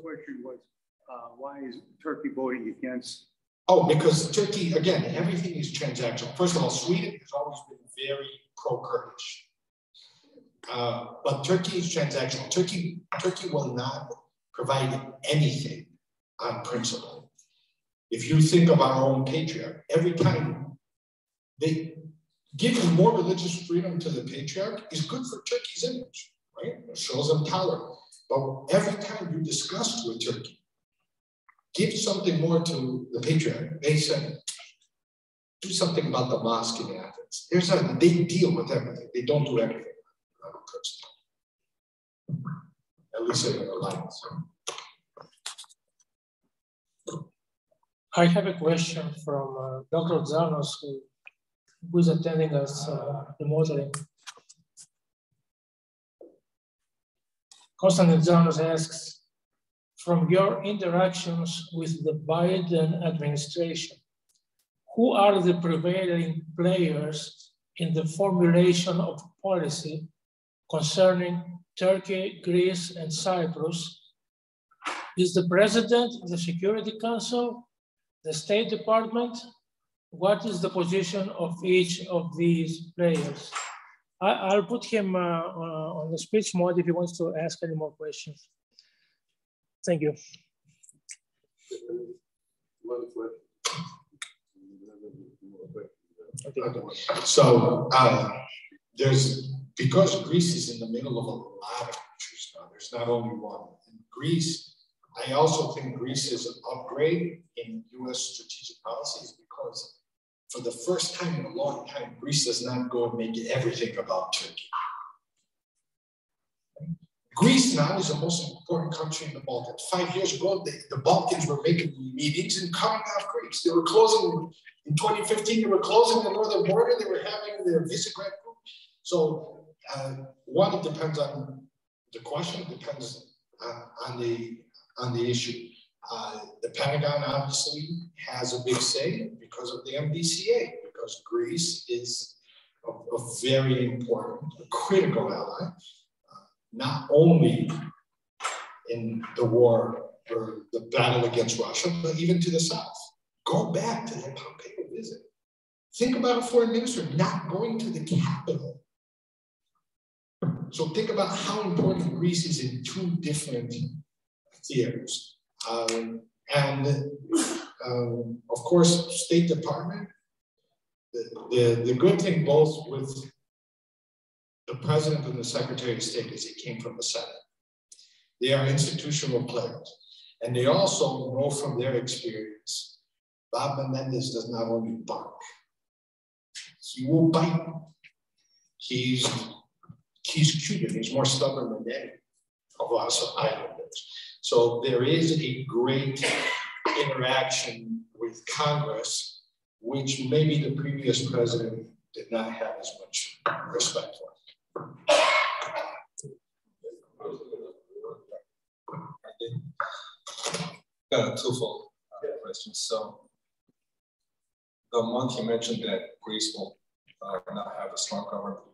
why is Turkey voting against? Oh, because Turkey, again, everything is transactional. First of all, Sweden has always been very pro-Kurdish. But Turkey is transactional. Turkey will not provide anything on principle. If you think of our own patriarch, every time they give more religious freedom to the patriarch is good for Turkey's image, right? It shows them tolerant. But every time you discuss with Turkey, give something more to the patriarch, they said, do something about the mosque in Athens. They deal with everything. They don't do everything. At least in their lives. I have a question from Dr. Zanos, who is attending us remotely. Konstantin Zanos asks, from your interactions with the Biden administration, who are the prevailing players in the formulation of policy concerning Turkey, Greece, and Cyprus? Is the president, the Security Council, the State Department? What is the position of each of these players? I'll put him on the speech mode if he wants to ask any more questions. Thank you. So because Greece is in the middle of a lot of issues now, there's not only one. In Greece, I also think Greece is an upgrade in U.S. strategic policies because for the first time in a long time, Greece does not go and make everything about Turkey. Greece now is the most important country in the Balkans. 5 years ago, the Balkans were making meetings and cutting off Greece. They were closing, in 2015, they were closing the northern border. They were having the Visegrad group. So one, it depends on the question, it depends on the issue. The Pentagon obviously has a big say because of the MBCA, because Greece is a very important, critical ally, not only in the war or the battle against Russia, but even to the south. Go back to that Pompeo visit. Think about a foreign minister not going to the capital. So think about how important Greece is in two different theaters. Of course, State Department, the good thing both with the President and the Secretary of State is he came from the Senate. They are institutional players. And they also know from their experience, Bob Menendez does not only bark, he will bite. He's Cuban, he's more stubborn than any of us islanders. So there is a great interaction with Congress, which maybe the previous president did not have as much respect for. Got a twofold question. So the month you mentioned that Greece will not have a strong government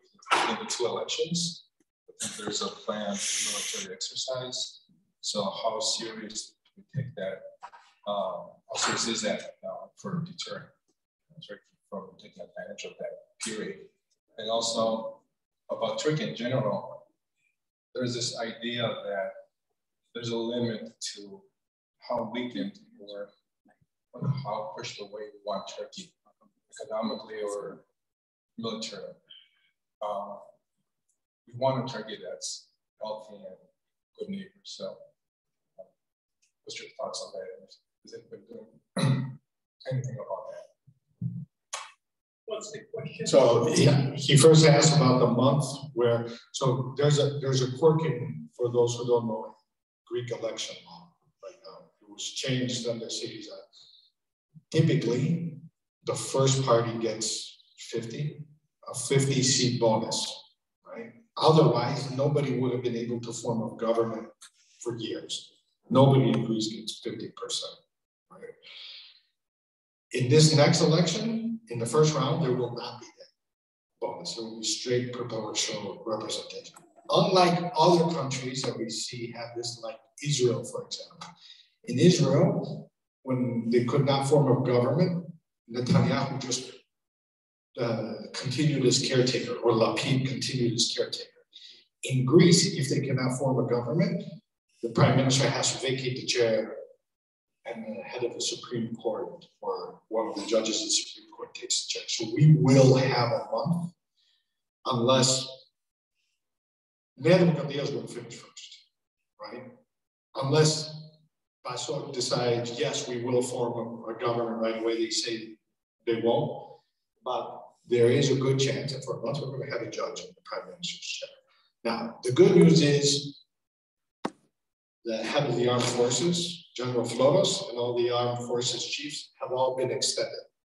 in the two elections. I think there's a planned military exercise. So how serious do we take that? How serious is that for deterrent from taking advantage of that period? And also about Turkey in general, there's this idea that there's a limit to how weakened or how pushed away we want Turkey economically or militarily. We want a Turkey that's healthy and good neighbor. So what's your thoughts on that? Has anybody doing anything about that? What's the question? So he first asked about the month where, so there's a quirk in, for those who don't know, Greek election law right now. It was changed under Syriza. Typically, the first party gets a 50-seat bonus, right? Otherwise, nobody would have been able to form a government for years. Nobody in Greece gets 50%, right? In this next election, in the first round, there will not be that bonus. There will be straight proportional representation. Unlike other countries that we see have this, like Israel, for example. In Israel, when they could not form a government, Netanyahu just continued as caretaker, or Lapid continued as caretaker. In Greece, if they cannot form a government, the prime minister has to vacate the chair, and the head of the Supreme Court or one of the judges of the Supreme Court takes the chair. So we will have a month unless Madam Gadia is going to finish first, right? Unless PASOK decides, yes, we will form a government right away. They say they won't, but there is a good chance that for a month we're going to have a judge in the prime minister's chair. Now, the good news is the head of the armed forces, General Floros, and all the armed forces chiefs have all been extended.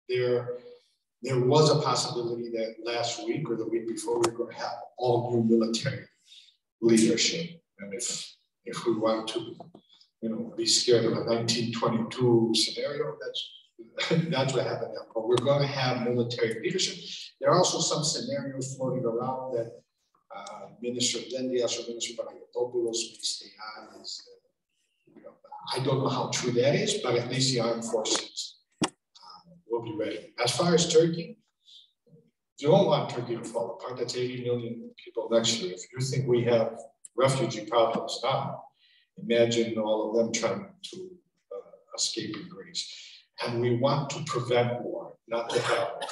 There was a possibility that last week or the week before we were going to have all new military leadership. And if we want to, be scared of a 1922 scenario, that's what happened now. But we're going to have military leadership. There are also some scenarios floating around that Minister Dendias or Minister Panagotopoulos may stay on. I don't know how true that is, but at least the armed forces will be ready. As far as Turkey, you don't want Turkey to fall apart. That's 80 million people next year. If you think we have refugee problems now, imagine all of them trying to escape in Greece. And we want to prevent war, not to have war.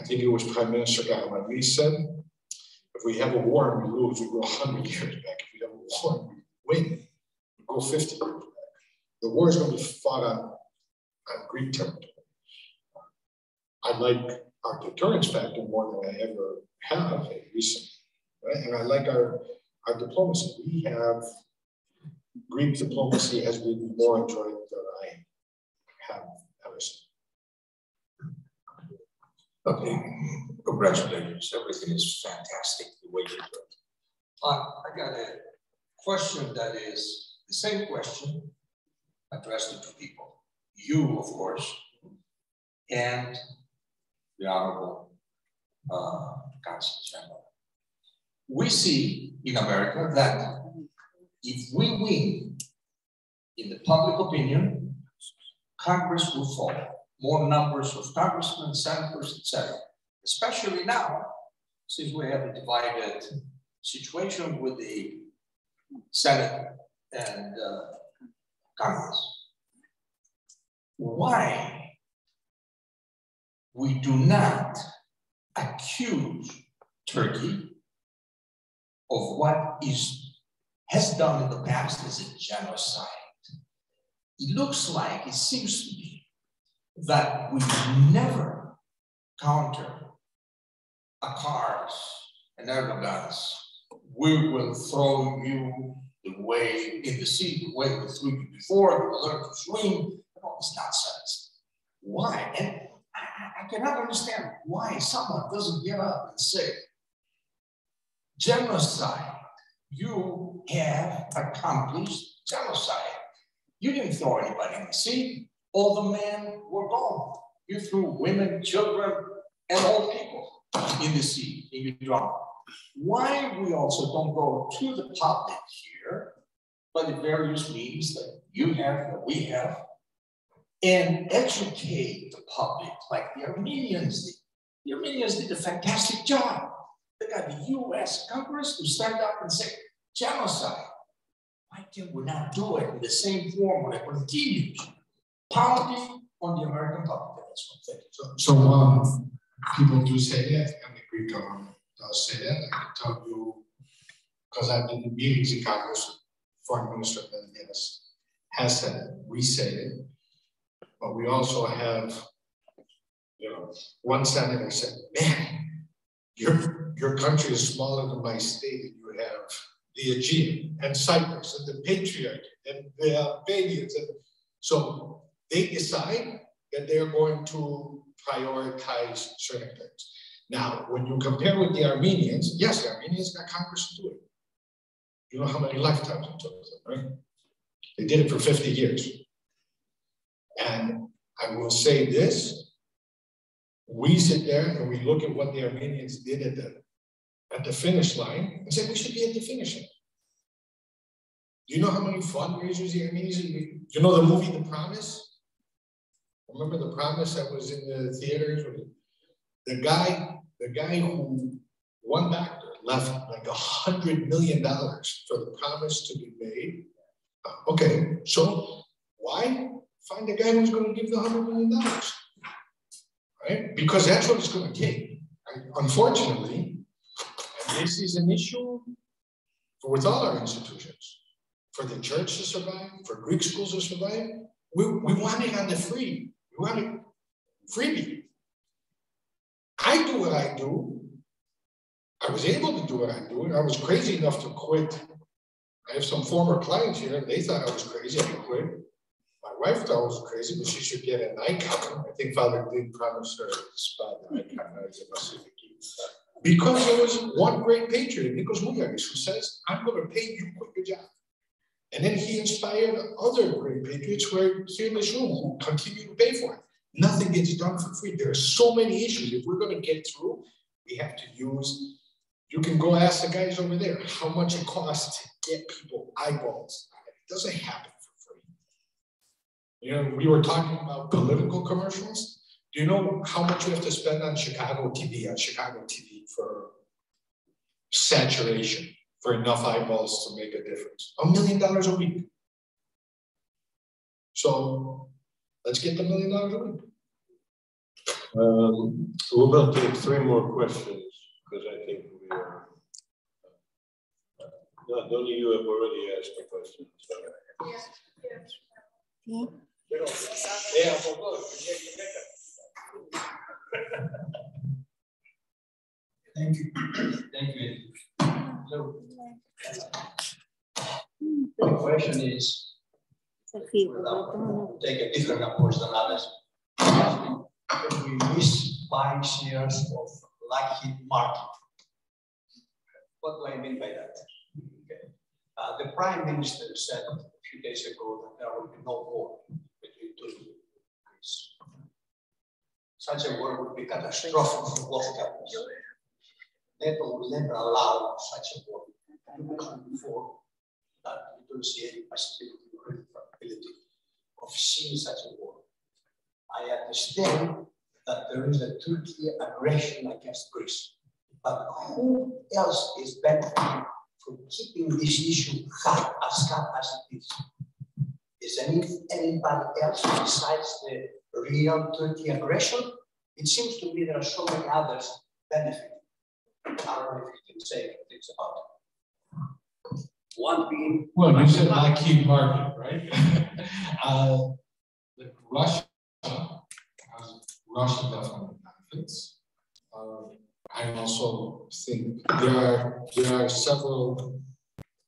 I think it was Prime Minister Gahamani said, if we have a war and we lose, we go 100 years back. If we have a war and we win, we go 50 years back. The war is going to be fought on Greek territory. I like our deterrence factor more than I ever have recently, right? And I like our diplomacy. We have, Greek diplomacy has been more enjoyable than I have ever seen. Okay, congratulations. Everything is fantastic the way you do it. I got a question that is the same question addressed to two people. You, of course, and the Honorable Consul General. We see in America that if we win in the public opinion, Congress will fall. More numbers of congressmen, senators, etc. Especially now, since we have a divided situation with the Senate and Congress. Why we do not accuse Turkey of what has done in the past as a genocide? It looks like, it seems to me, that we never counter Akar's and Erdogan's, we will throw you the way in the sea, the way we threw you before, you will learn to swim, and all this nonsense. Why? And I cannot understand why someone doesn't get up and say, genocide, you have accomplished genocide. You didn't throw anybody in the sea. All the men were gone. You threw women, children, and old people in the sea, and you drowned. Why we also don't go to the public here by the various means that you have, that we have, and educate the public like the Armenians did. The Armenians did a fantastic job. They got the U.S. Congress to stand up and say, genocide. Why can we not do it in the same form when it continues? Pounding on the American public. That's one thing. So people do say that, and the Greek government does say that. I can tell you, because I've been in meetings in Congress, Foreign Minister Menendez has said it. We say it, but we also have, one senator said, "Man, your country is smaller than my state, and you have the Aegean and Cyprus and the Patriarch and the Albanians, and so." They decide that they're going to prioritize certain things. Now, when you compare with the Armenians, yes, the Armenians got Congress to do it. You know how many lifetimes it took them, right? They did it for 50 years. And I will say this, we sit there and we look at what the Armenians did at the finish line and say, we should be at the finish line. Do you know how many fundraisers the Armenians? You know the movie The Promise? Remember The Promise that was in the theaters? The guy who, one doctor left like $100 million for The Promise to be made. Okay, so why? Find the guy who's going to give the $100 million, right? Because that's what it's going to take. Right? Unfortunately, and this is an issue with all our institutions. For the church to survive, for Greek schools to survive, we want it on the free. We want it freebie. I do what I do. I was able to do what I do, and I was crazy enough to quit. I have some former clients here, and they thought I was crazy to quit. My wife thought I was crazy, but she should get an icon. I think Father did promise her a spot, an icon. Because there was one great patriot, Nikos Mouliaris, who says, I'm going to pay you to quit your job. And then he inspired other great patriots who are here in this room who continue to pay for it. Nothing gets done for free. There are so many issues. If we're going to get through, we have to use, you can go ask the guys over there how much it costs to get people eyeballs. It doesn't happen for free. You know, we were talking about political commercials. Do you know how much you have to spend on Chicago TV for saturation, for enough eyeballs to make a difference? $1 million a week. So let's get the $1 million a week. We're going to take 3 more questions because I think we are. No, only you have already asked a question. So. Thank you. Thank you. So, the question is, we'll take a different approach than others. If we miss buying shares of Lockheed Martin. What do I mean by that? Okay. The Prime Minister said a few days ago that there will be no war between Turkey and Greece. Such a war would be catastrophic for both countries. NATO will never allow such a war. You mentioned before that we don't see any possibility or probability of seeing such a war. I understand that there is a Turkey aggression against Greece, but who else is benefiting from keeping this issue hot as it is? Is anybody else besides the real Turkey aggression? It seems to me there are so many others benefiting. I don't know if you can say things about it. One being. Well, you said Lockheed Martin, right? Russia definitely benefits. I also think there are several,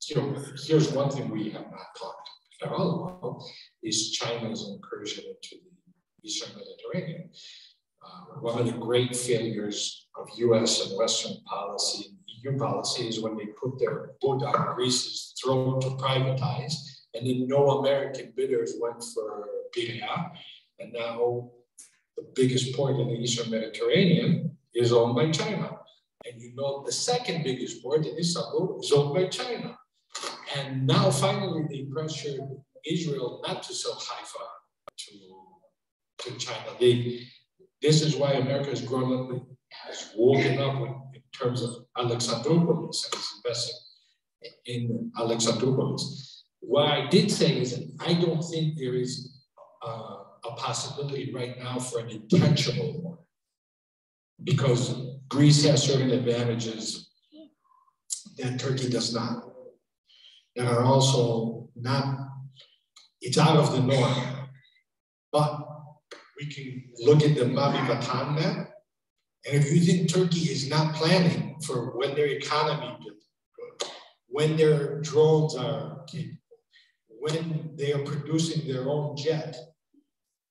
here's one thing we have not talked at all about is China's incursion into the Eastern Mediterranean. One of the great failures of US and Western policy, EU policy, is when they put their foot on Greece's throat to privatize, and then no American bidders went for Piraeus, and now the biggest port in the Eastern Mediterranean is owned by China. And you know the second biggest port in Istanbul is owned by China. And now finally they pressured Israel not to sell Haifa to China. This is why America has grown up, has woken up in terms of Alexandroupolis and is investing in Alexandroupolis. What I did say is that I don't think there is a possibility right now for an intentional war, because Greece has certain advantages that Turkey does not, and are also not, it's out of the norm. But we can look at the Mavi Vatan map, and if you think Turkey is not planning for when their economy is good, when their drones are capable, when they are producing their own jet,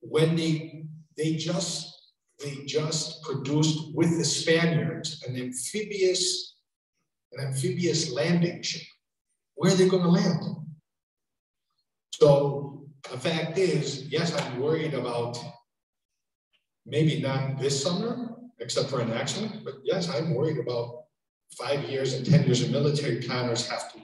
when they just produced with the Spaniards an amphibious landing ship, where are they going to land? So the fact is, yes, I'm worried about maybe not this summer, except for an accident, but yes, I'm worried about 5 years and 10 years of military planners have to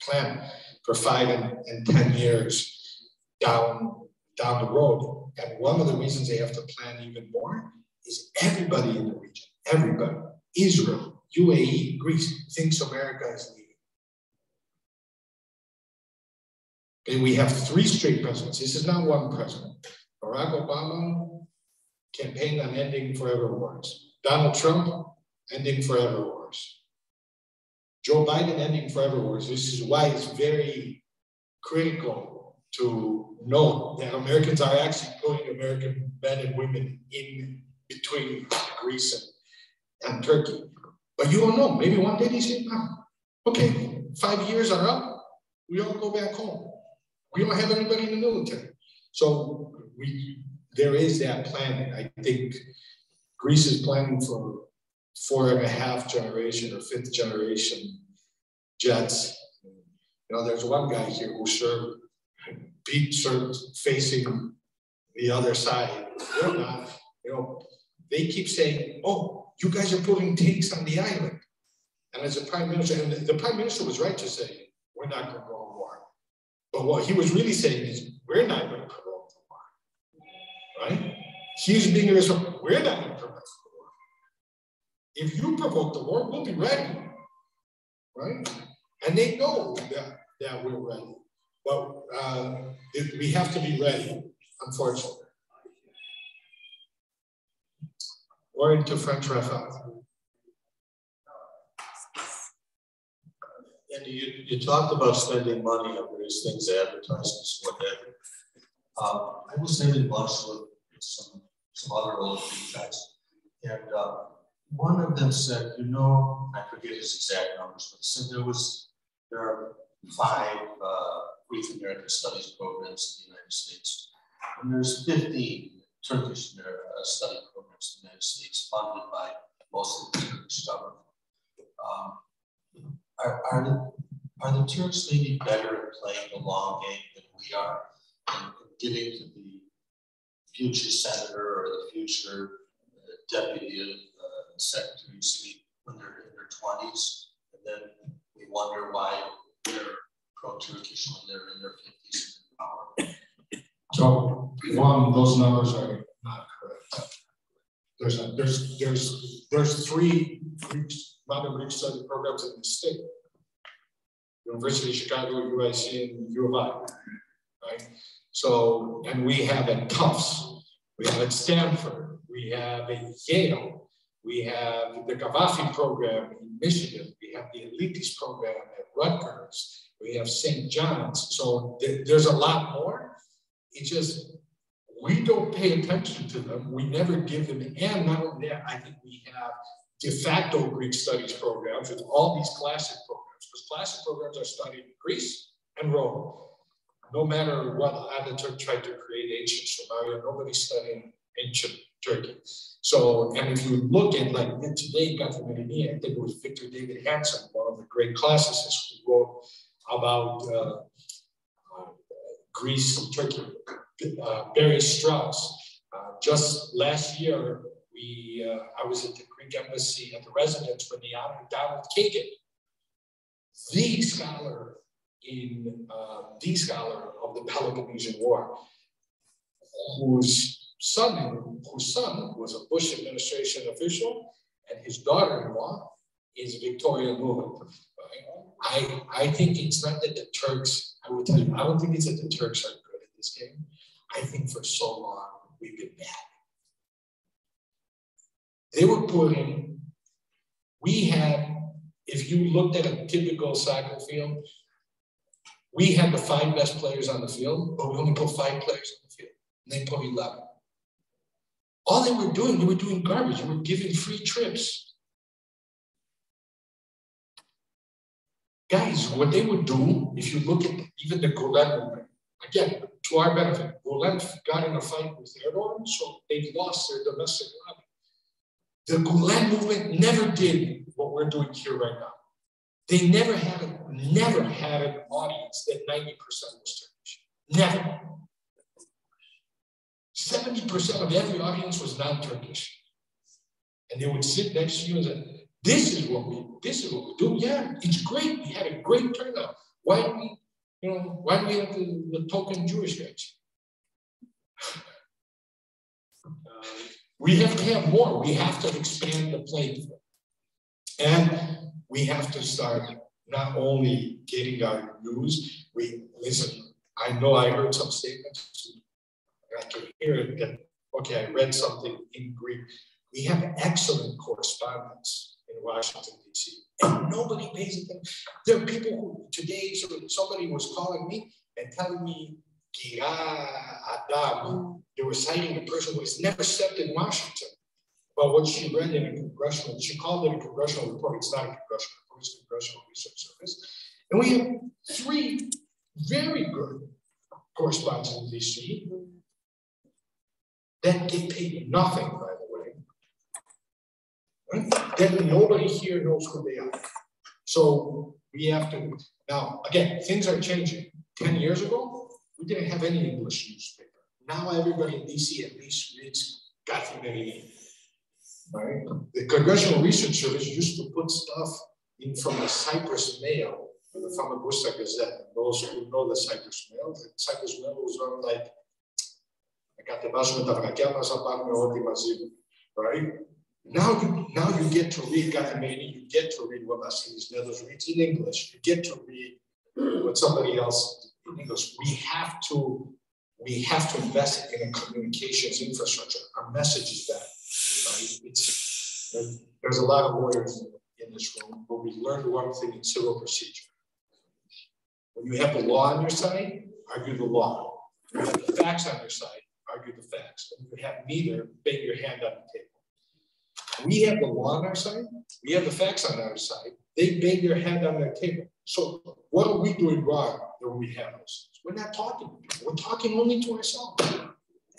plan. for 5 and 10 years down the road. And one of the reasons they have to plan even more is everybody in the region, everybody, Israel, UAE, Greece, thinks America is leaving. Okay, we have 3 straight presidents. This is not one president. Barack Obama campaigned on ending forever wars. Donald Trump, ending forever wars. Joe Biden, ending forever wars. This is why it's very critical to note that Americans are actually putting American men and women in between Greece and Turkey. But you don't know, maybe one day they say, okay, 5 years are up, we all go back home. We don't have anybody in the military. So there is that planning. I think Greece is planning for 4.5 generation or 5th generation jets. You know, there's one guy here who served facing the other side. They're not, you know, they keep saying, oh, you guys are putting tanks on the island. And as a prime minister, and the prime minister was right to say, we're not going to go to war. But what he was really saying is, we're not going to provoke the war, right? He's being irresponsible. We're not going to provoke the war. If you provoke the war, we'll be ready, right? And they know that we're ready. But we have to be ready, unfortunately. Or into French Rafale. Andy, you talked about spending money on various things, advertisements, whatever. I was sitting in lunch with some other old guys, and one of them said, you know, I forget his exact numbers, but he said there are 5 Greek American Studies programs in the United States, and there's 15 Turkish study programs in the United States funded by most of the Turkish government. Are the Turks maybe better at playing the long game than we are, and getting to the future senator or the future deputy secretary of state when they're in their 20s, and then we wonder why they're pro-Turkish when they're in their 50s in power? So one, those numbers are not correct. There's 3 modern Greek study programs in the state. University of Chicago, UIC, and U of I, right? So, and we have at Tufts, we have at Stanford, we have at Yale, we have the Gaddafi program in Michigan, we have the Elites program at Rutgers, we have St. John's. So there's a lot more. It's just, we don't pay attention to them. We never give them, and not only that, I think we have de facto Greek studies programs with all these classic programs, because classic programs are studied in Greece and Rome. No matter what Ataturk tried to create ancient Sumeria, nobody's studying ancient Turkey. So, and if you look at like today, I think it was Victor David Hansen, one of the great classicists who wrote about Greece and Turkey, Barry Strauss. Just last year, I was at the Greek embassy at the residence when they honored Donald Kagan, the scholar of the Peloponnesian War, whose son was a Bush administration official, and his daughter-in-law is Victoria Nuland. Right? I think it's not that the Turks, I will tell you, I don't think it's that the Turks are good at this game. I think for so long we've been bad. They were putting, we had, if you looked at a typical soccer field, we had the 5 best players on the field, but we only put 5 players on the field. And they put 11. All they were doing garbage. They were giving free trips. Guys, what they would do, if you look at even the Gulen movement, again, to our benefit, Gulen got in a fight with Erdogan, so they lost their domestic lobby. The Gulen movement never did what we're doing here right now. They never had an audience that 90% was Turkish. Never. 70% of every audience was non-Turkish. And they would sit next to you and say, this is what we do. Yeah, it's great. We had a great turnout. Why do we? You know, why do we have the token Jewish guys? We have to have more. We have to expand the playing field. And we have to start not only getting our news, listen, I know I heard some statements, I can hear it that, okay, I read something in Greek. We have excellent correspondence in Washington, D.C., and nobody pays attention. There are people who, today, somebody was calling me and telling me, Kira Adam, they were citing a person who has never stepped in Washington about what she read in a congressional, she called it a congressional report. It's not a congressional report, it's a Congressional Research Service. And we have 3 very good correspondents in D.C. that get paid nothing, by the way. Right? Then nobody here knows who they are. So we have to, now, again, things are changing. 10 years ago, we didn't have any English newspaper. Now everybody in DC at least reads Kathmanini, right? The Congressional Research Service used to put stuff in from the Cyprus Mail, the Famagusta Gazette. Those who know the Cyprus Mail was on like, right? Now you get to read Kathmanini, you get to read what Vasilis Nedos reads in English, you get to read what somebody else in English. We have to invest in a communications infrastructure. Our message is that, right? There's a lot of lawyers in this room, but we learned one thing in civil procedure. When you have the law on your side, argue the law. When you have the facts on your side, argue the facts. When you have neither, bang your hand on the table. We have the law on our side, we have the facts on our side, they bang their hand on their table. So what are we doing wrong when we have those things? We're not talking to people. We're talking only to ourselves.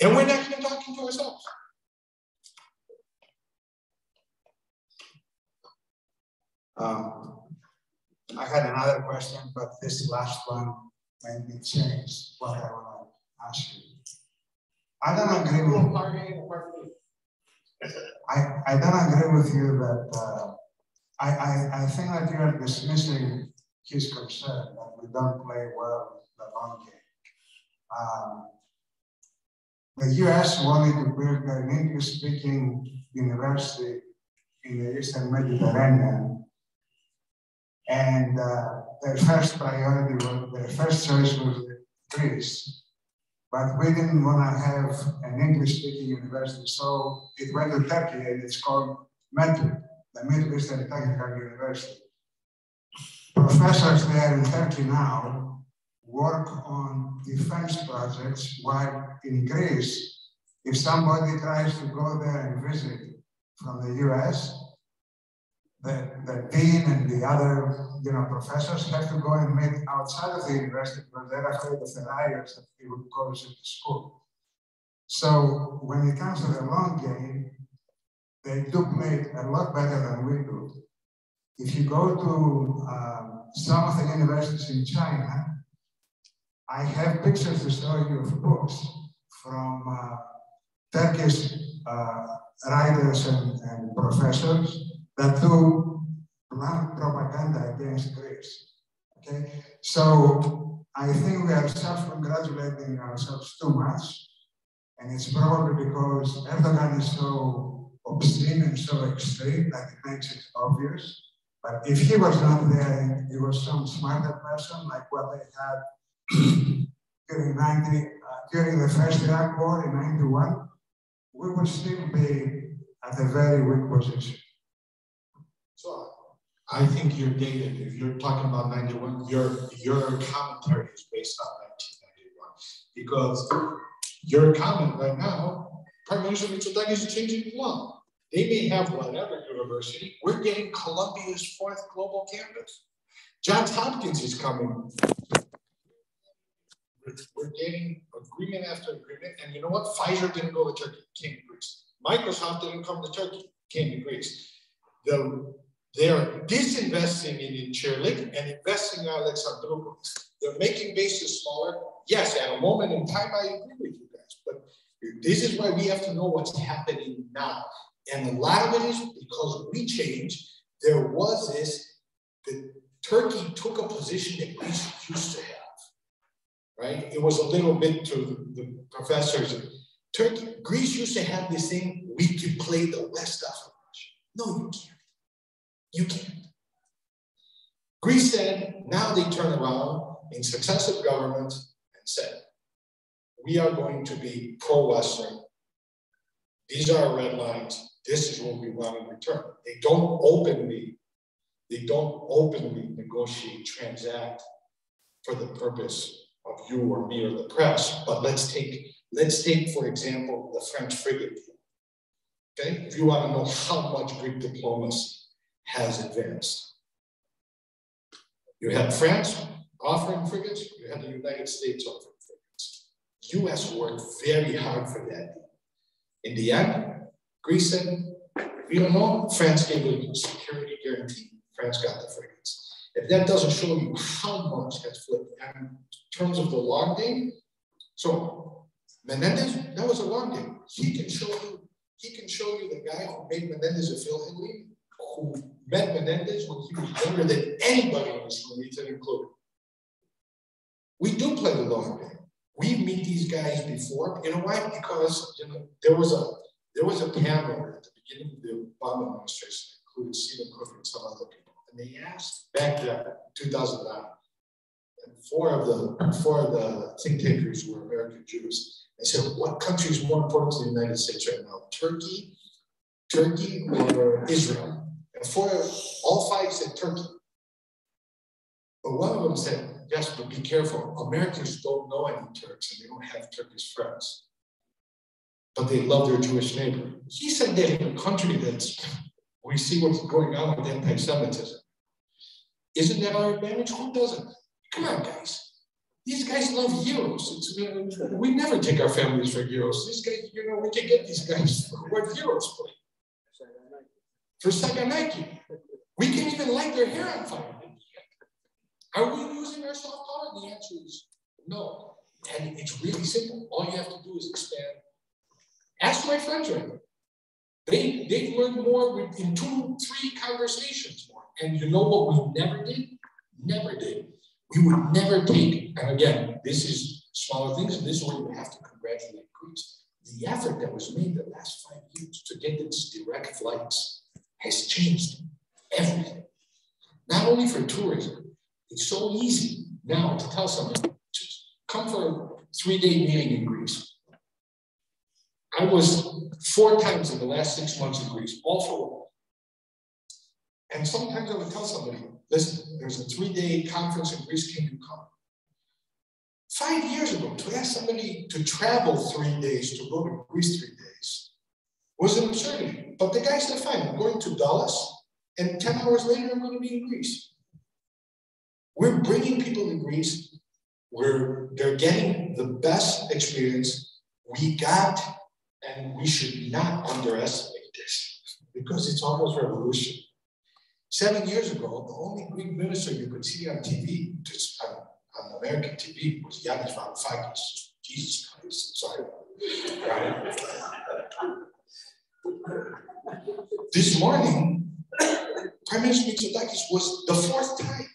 And we're not even talking to ourselves. I had another question, but this last one made me change what I want to ask you. I don't agree with I don't agree with you that I think that you are dismissing his concern that we don't play well the long game. The U.S. wanted to build an English-speaking university in the Eastern Mediterranean, and their first priority was, their first choice was Greece. But we didn't want to have an English-speaking university, so it went to Turkey, and it's called METU, the Middle Eastern Technical University. Professors there in Turkey now work on defense projects, while in Greece, if somebody tries to go there and visit from the US, the dean and the other professors have to go and meet outside of the university because they're afraid of the riots that it would cause at the school. So when it comes to the long game, they do play a lot better than we do. If you go to some of the universities in China, I have pictures to show you of books from Turkish writers and professors that do blunt propaganda against Greece. Okay, so I think we are self-congratulating ourselves too much, and it's probably because Erdogan is so obscene and so extreme that it makes it obvious. But if he was not there, he was some smarter person, like what they had during the first Iraq War in '91, we would still be at a very weak position. So I think you're dated. If you're talking about '91, your commentary is based on 1991, because your comment right now, Prime Minister Mitsotakis is changing the law. They may have whatever university. We're getting Columbia's 4th global campus. Johns Hopkins is coming. We're getting agreement after agreement. And you know what? Pfizer didn't go to Turkey, came to Greece. Microsoft didn't come to Turkey, came to Greece. They're disinvesting in Incirlik and investing in Alexandroupolis. They're making bases smaller. Yes, at a moment in time, I agree with you guys. But this is why we have to know what's happening now. And a lot of it is because we changed. There was this, that Turkey took a position that Greece used to have. right? It was a little bit to the professors. Greece used to have this thing, we could play the West off of Russia. No, you can't. You can't. Greece said, now they turn around in successive governments and said, we are going to be pro-Western. These are our red lines. This is what we want in return. They don't openly negotiate, transact for the purpose of you or me or the press. But let's take, for example, the French frigate deal. Okay? If you want to know how much Greek diplomacy has advanced. You had France offering frigates, you had the United States offering frigates. US worked very hard for that deal. In the end, Greece said, we don't know, France gave a security guarantee, France got the frigates. If that doesn't show you how much has flipped, and in terms of the long game, so Menendez, that was a long game. He can show you the guy who made Menendez a Philhellene, who met Menendez when he was younger than anybody in this room, Ethan included. We do play the long game. We meet these guys before. You know why? Because there was a panel at the beginning of the Obama administration that included Stephen Cook and some other people, and they asked back then, 2009, and four of the think tankers were American Jews. They said, what country is more important to the United States right now? Turkey or Israel? And all five said Turkey. But one of them said, yes, but be careful. Americans don't know any Turks and they don't have Turkish friends. But they love their Jewish neighbor. He said that in a country we see what's going on with anti-Semitism. Isn't that our advantage? Who doesn't? Come on, guys. These guys love heroes. We never take our families for heroes. These guys, we can get these guys where heroes play. For Saganaki. We can even light their hair on fire. Are we using our soft power? The answer is no. And it's really simple. All you have to do is expand. Ask my friends right now. They've learned more in 2-3 conversations more. And you know what we never did? Never did. We would never take, and again, this is smaller things, and this is where you have to congratulate Greece. The effort that was made the last 5 years to get its direct flights has changed everything. Not only for tourism, it's so easy now to tell someone, come for a 3-day meeting in Greece. I was 4 times in the last 6 months in Greece, all for work. And sometimes I would tell somebody, listen, there's a 3-day conference in Greece, can you come? 5 years ago, to ask somebody to travel 3 days, to go to Greece 3 days, was an absurdity. But the guy said, fine, I'm going to Dallas, and 10 hours later, I'm going to be in Greece. We're bringing people to Greece where they're getting the best experience we got, and we should not underestimate this because it's almost revolution. 7 years ago, the only Greek minister you could see on TV, just on American TV, was Yanis Varoufakis. Jesus Christ, sorry. Right? This morning, Prime Minister Mitsotakis was the 4th time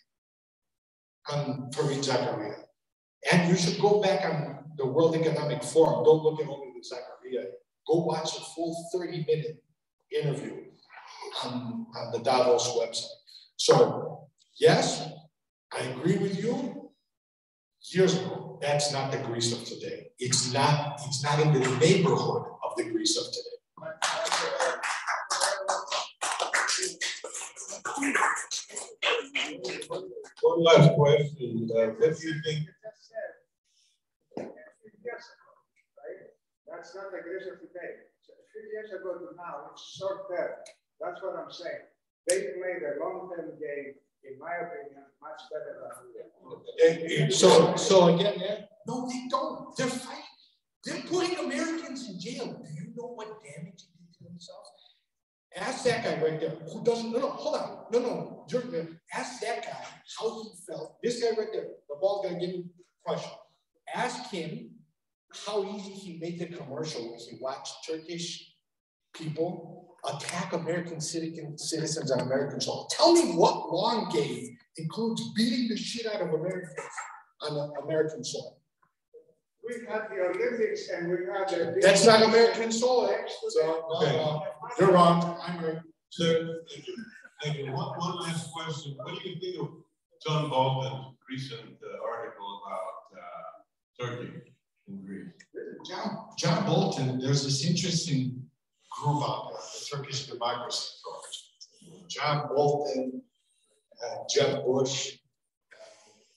on Fareed Zakaria. And you should go back on the World Economic Forum. Don't look at only the Zakaria. Go watch a full 30-minute interview on the Davos website. So, yes, I agree with you. Years ago, that's not the Greece of today. It's not in the neighborhood of the Greece of today. One last question. What do you think? That's not the Greece of today. So a few years ago to now, it's short term. That's what I'm saying. They play the long-term game, in my opinion, much better than we do. So again, yeah, no, they don't. They're fighting. They're putting Americans in jail. Do you know what damage it did to themselves? Ask that guy right there who doesn't. No, hold on. No. Ask that guy how he felt. This guy right there, the bald guy, give me a question. Ask him how easy he made the commercial when he watched Turkish people attack American citizens on American soil. Tell me what long game includes beating the shit out of Americans on American soil. We had the Olympics and we had the. That's not American soil. So, okay. You're wrong. I'm right. Sir, thank you. One last question. What do you think of John Bolton's recent article about Turkey in Greece? John Bolton, there's this interesting group out there, the Turkish Democracy Project. John Bolton, Jeb Bush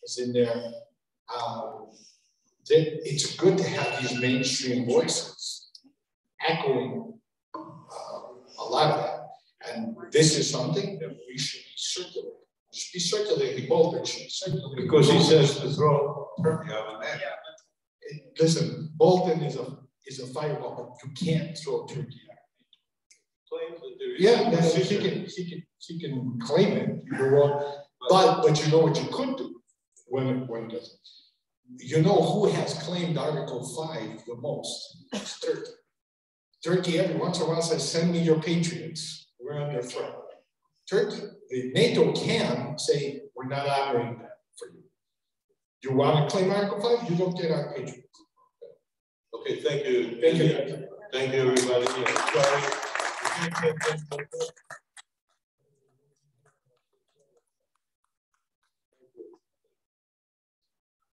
is in there. It's good to have these mainstream voices echoing a lot of that. And this is something that we should be circulating. Should be circulating. Bolton should be circulating. Because he says to throw Turkey out of that. Listen, Bolton is a fireball, but you can't throw Turkey out. Yeah, he can claim it. You're wrong. But you know what you could do when it doesn't. You know who has claimed Article 5 the most? It's Turkey. Turkey every once in a while says, send me your patriots. We're under threat. Turkey, the NATO can say, we're not honoring that for you. You want to claim Article 5? You don't get our patriots. Okay, thank you. Thank you, everybody.